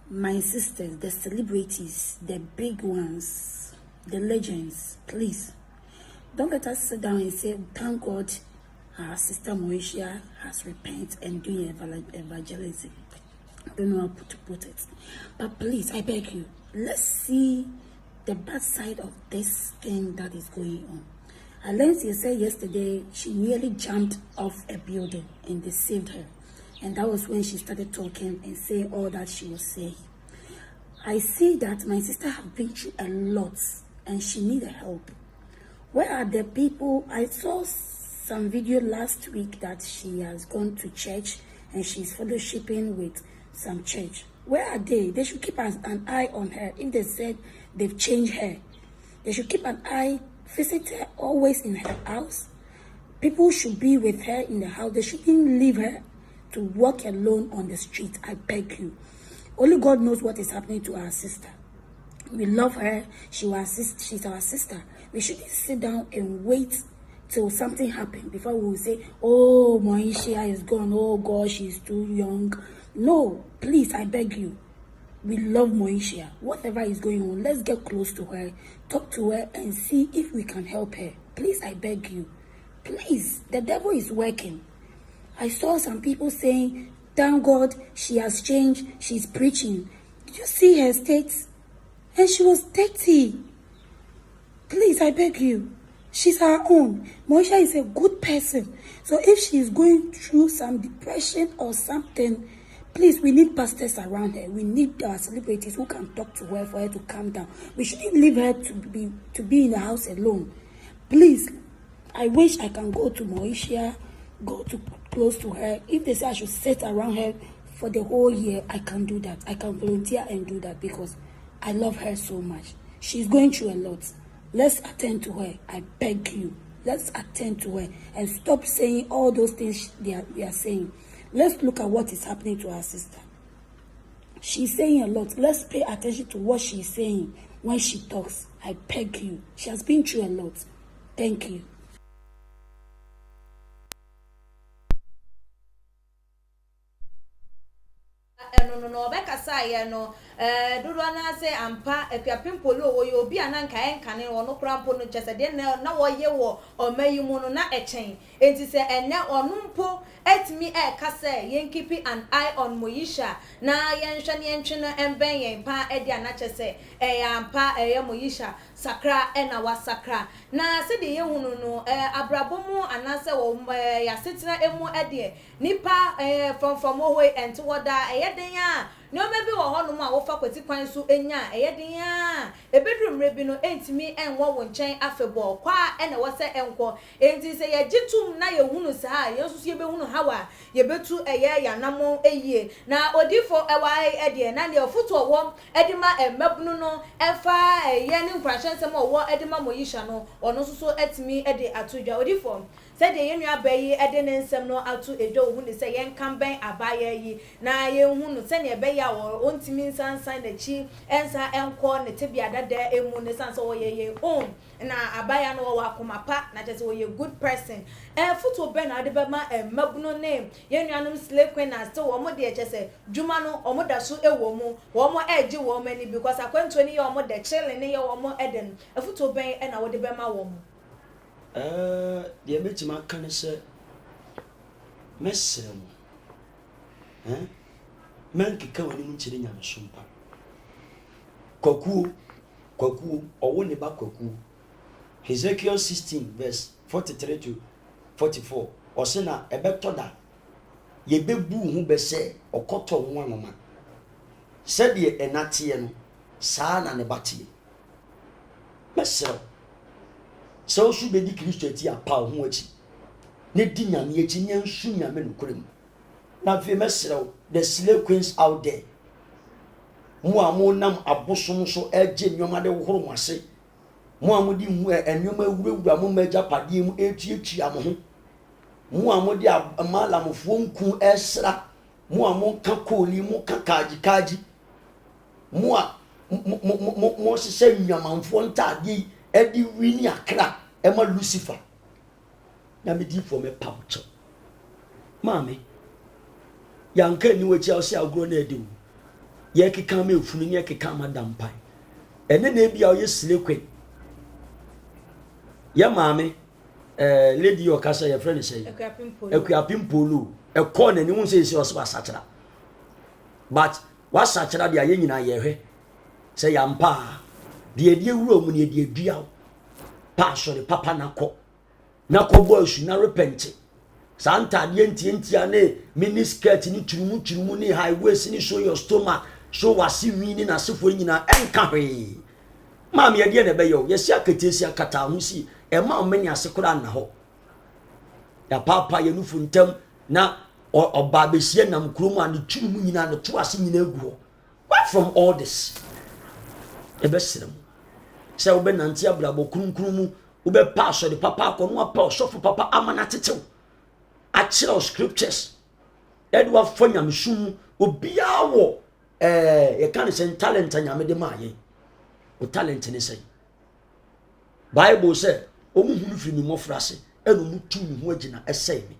my sisters, the celebrities, the big ones, the legends, please don't let us sit down and say thank God our sister Moesha has repented and doing evangelism. I don't know how to put it, but please, I beg you, let's see the bad side of this thing that is going on. Alensia said yesterday she nearly jumped off a building and they saved her, and that was when she started talking and saying all that she was saying. I see that my sister has been through a lot and she needed help. Where are the people? I saw some video last week that she has gone to church and she's fellowshipping with some church. Where are they? They should keep an eye on her. If they said they've changed her, they should keep an eye, visit her always in her house. People should be with her in the house. They shouldn't leave her to walk alone on the street. I beg you. Only God knows what is happening to our sister. We love her. She's our sister. We shouldn't sit down and wait till something happens before we will say, oh, Moesha is gone. Oh, God, she's too young. No, please, I beg you. We love Moesha. Whatever is going on, let's get close to her, talk to her, and see if we can help her. Please, I beg you. Please, the devil is working. I saw some people saying, thank God she has changed. She's preaching. Did you see her state? And she was 30. Please, I beg you. She's our own. Moesha is a good person. So if she's going through some depression or something, please, we need pastors around her. We need our celebrities who can talk to her for her to calm down. We shouldn't leave her to be in the house alone. Please, I wish I can go to Moesha, go to close to her. If they say I should sit around her for the whole year, I can do that. I can volunteer and do that because I love her so much. She's going through a lot. Let's attend to her. I beg you. Let's attend to her and stop saying all those things they are saying. Let's look at what is happening to our sister. She's saying a lot. Let's pay attention to what she's saying when she talks. I beg you. She has been through a lot. Thank you. No, Becca say no. dodo na say ampa Akrobeto polo wo ye obi ananka enkane wo no krampo no chese de na wo ye wo omayi mu no na echen enti se enne onumpo etimi ka say yen keep an eye on Moesha na yen hwe ne yen no emben yen pa e dia na chese ampa Moesha sakra na wa sakra na se de ye hunu no abrabomu anase wo ya setina emu de nipa from owe enti woda den a no maybe wo hono mu a wo fa kwati kwan so enya den a ebedrum rebi no entimi enwo wo nchen afebo kwa na wo se enko enti se ye gitum na ye hunu sa ye so ye be hunu hawa ye betu ya namo eyie na odifo ewa de na de ofuto wo edima emabunu no efa ye ne nkwahensem wo edima Moesha no ono so etimi de atodwa odifo said the yen abayi eden nsem no atu edo hu ne say yen kan ben abaya yi na yen hu no se ne be ya wo ontimi nsansan na chi ensa enko ne tebia dada emu ne sansa wo ye own na abaya no wo akoma pa na tese wo ye good person foto ben ade be ma mabuno name yen nuanom slave queen na still wo mo de chese djuma no o mo da so ewo mu wo mo eji wo mani because akwanto ni ye o mo de chile ne ye wo mo eden foto ben na wo de be ma wo mo the metima can say Messem man kika wani munchiri nyame sumpa kwaku owo ne ba kwaku Ezekiel 16 verse 43 to 44 osena ebetoda ye bebu hu be se okoto ho anoma se de enate no saa na ne batie mesero so should be the Christian tia pa ho achi ne di nyame achi ne nsu nyame no korem na fe mesero the slave queens out there mo amo nam abosom so eje nyoma de horo mwase mo amo di hu ennyoma awurawura mo maja pade mu etuetu amo ho mo amo di amalamfo nku esra mo amo ka koli mo ka kaji mo sese nyamanfo ntade edi wini akra ema Lucifer na me di for me paucho mame yanka ni wechi o se agro na edi ye keka me ofunu ye keka madam pai ene na bia o ye silekwe ya mame lady yo kasa ye friend say Akrobeto polo e call na ni won say o so asachara but what sachara dia ye nyina ye hwe say yampa de edi ewuro mu ne edi edua pastor de papa nako boys na repent santa de ntientia ne mini skirt ni turumu ni high waist ni show your stomach show wasi wini na sefo nyina enka hwe mam ye de ne be yo ye si akatesi akata ho si e ma omani asekora na ho ya papa ye nufu ntem na oba besie nam kromu an turumu nyina no to ase nyina egu ho what from all this e be sirem se wo be nanti abrabo krunkrumu wo be pastor de papa akono apa osofo papa amana tetew achira scriptures edwa fonya msum obia wo ye kan se talent nyame de maaye o talent ne sei bible say omuhunu firi mi mofrase eno mutu mi ho agina esei mi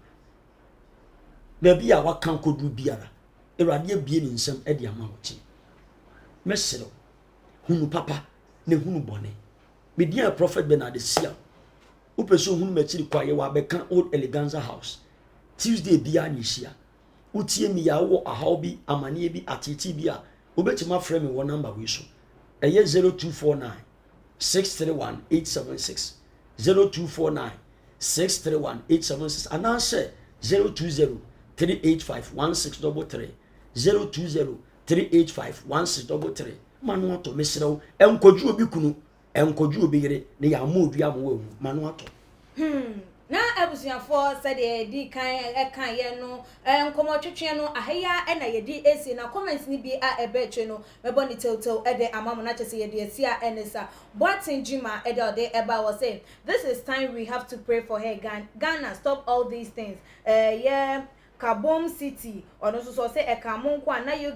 na bia wakan kodu biara erade abie ni nsem e de ama wochi mesero hunu papa ne hunu bone media prophet Bernard Sia upeso hunu machiri kwaye wa beka old eleganza house Tuesday bia nyishia utie mi ya wo ahawbi amanie bi atiti bia obetima frame me wo number we so eye 0249 631 876 0249 631 876 anase 020 385 1633 020 385 1633 manu ato mesrew enkoju obi kunu enkoju obi yire ne ya ma odua mo wawu manu ato na abusuafo sede di kan ye no enkomo twetwe no ahya na ye di esi na comments ni bi a ebetwe no mebo ni tew ede amamu na chese ye di esi a enesa boatin jima ede ode eba was saying this is time we have to pray for her. Ghana stop all these things yeah Kabom City ono so say ekamonko na you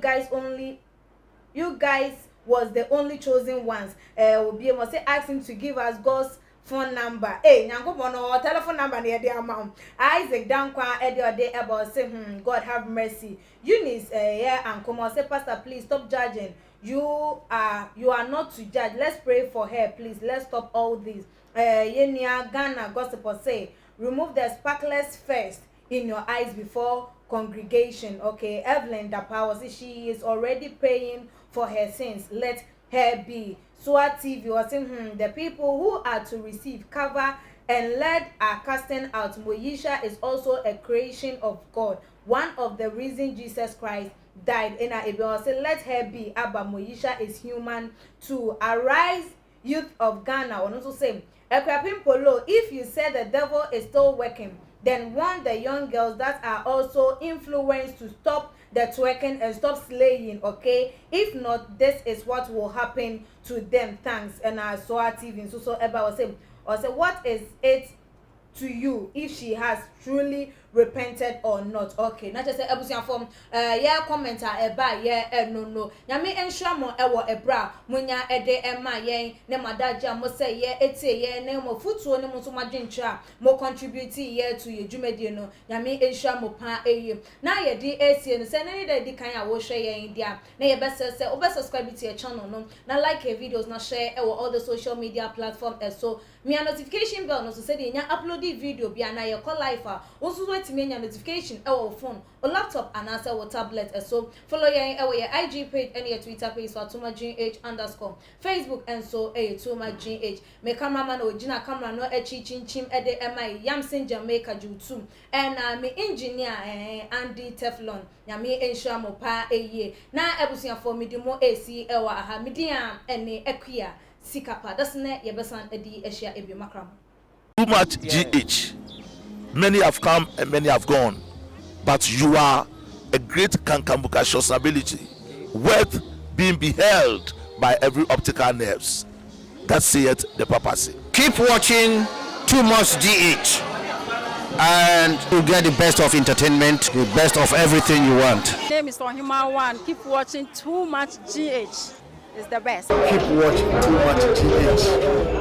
guys was the only chosen ones obi mo say ask him to give us God's phone number nyankobo no telephone number na dey amount Isaac dankwa ede about say God have mercy Eunice yeah and come on say pastor please stop judging you are not to judge. Let's pray for her, please. Let's stop all this. Yenia Ghana gospel say, remove the sparklers first in your eyes before congregation. Okay, Evelyn the power says she is already paying for her sins. Let her be. Swa TV was saying, the people who are to receive cover and led are casting out. Moesha is also a creation of God. One of the reasons Jesus Christ died in a say, let her be. Abba Moesha is human too. Arise, youth of Ghana. And also say, Ekwapim Polo, if you say the devil is still working, then warn the young girls that are also influenced to stop the twerking and stop slaying, okay? If not, this is what will happen to them. Thanks. And I saw TV so Eba was saying, or say, what is it to you if she has truly repented or not? Okay, not just say ebusian form yeah commenter eba yeah no nyame ensure mo ewo ebra munya ede ema yen ne madaja mo say yeah etie yeah ne mo futuo ne mo so madwentra mo contribute yeah to your dwumedie no nyame ensure mo pa eye na ye di etie no say ne dey di kan a wo hwe yen dia na ye best say obe subscribe to your channel no na like your videos na share ewo all the social media platforms so me a notification bell no so say dey nya upload video bia na ye call live a wo so timenya notification our phone or laptop and answer or tablet so follow your IG page and your Twitter page for @TumaGH_, Facebook and so @TumaGH. Me cameraman original camera no chim ede mi Yamson Jamaica Jutu and me engineer Andy Teflon nyame ensure mo pa eye na ebusia for me demo AC ewa aha media ene ekwia sikapa that's ne yebesan edi ehia ebi makram. Too much GH. Many have come and many have gone, but you are a great kankambuka ability, worth being beheld by every optical nerves. That saith the papacy. Keep watching Too Much GH, and you get the best of entertainment, the best of everything you want. My name is Ohima One. Keep watching Too Much GH. It's the best. Keep watching Too Much GH.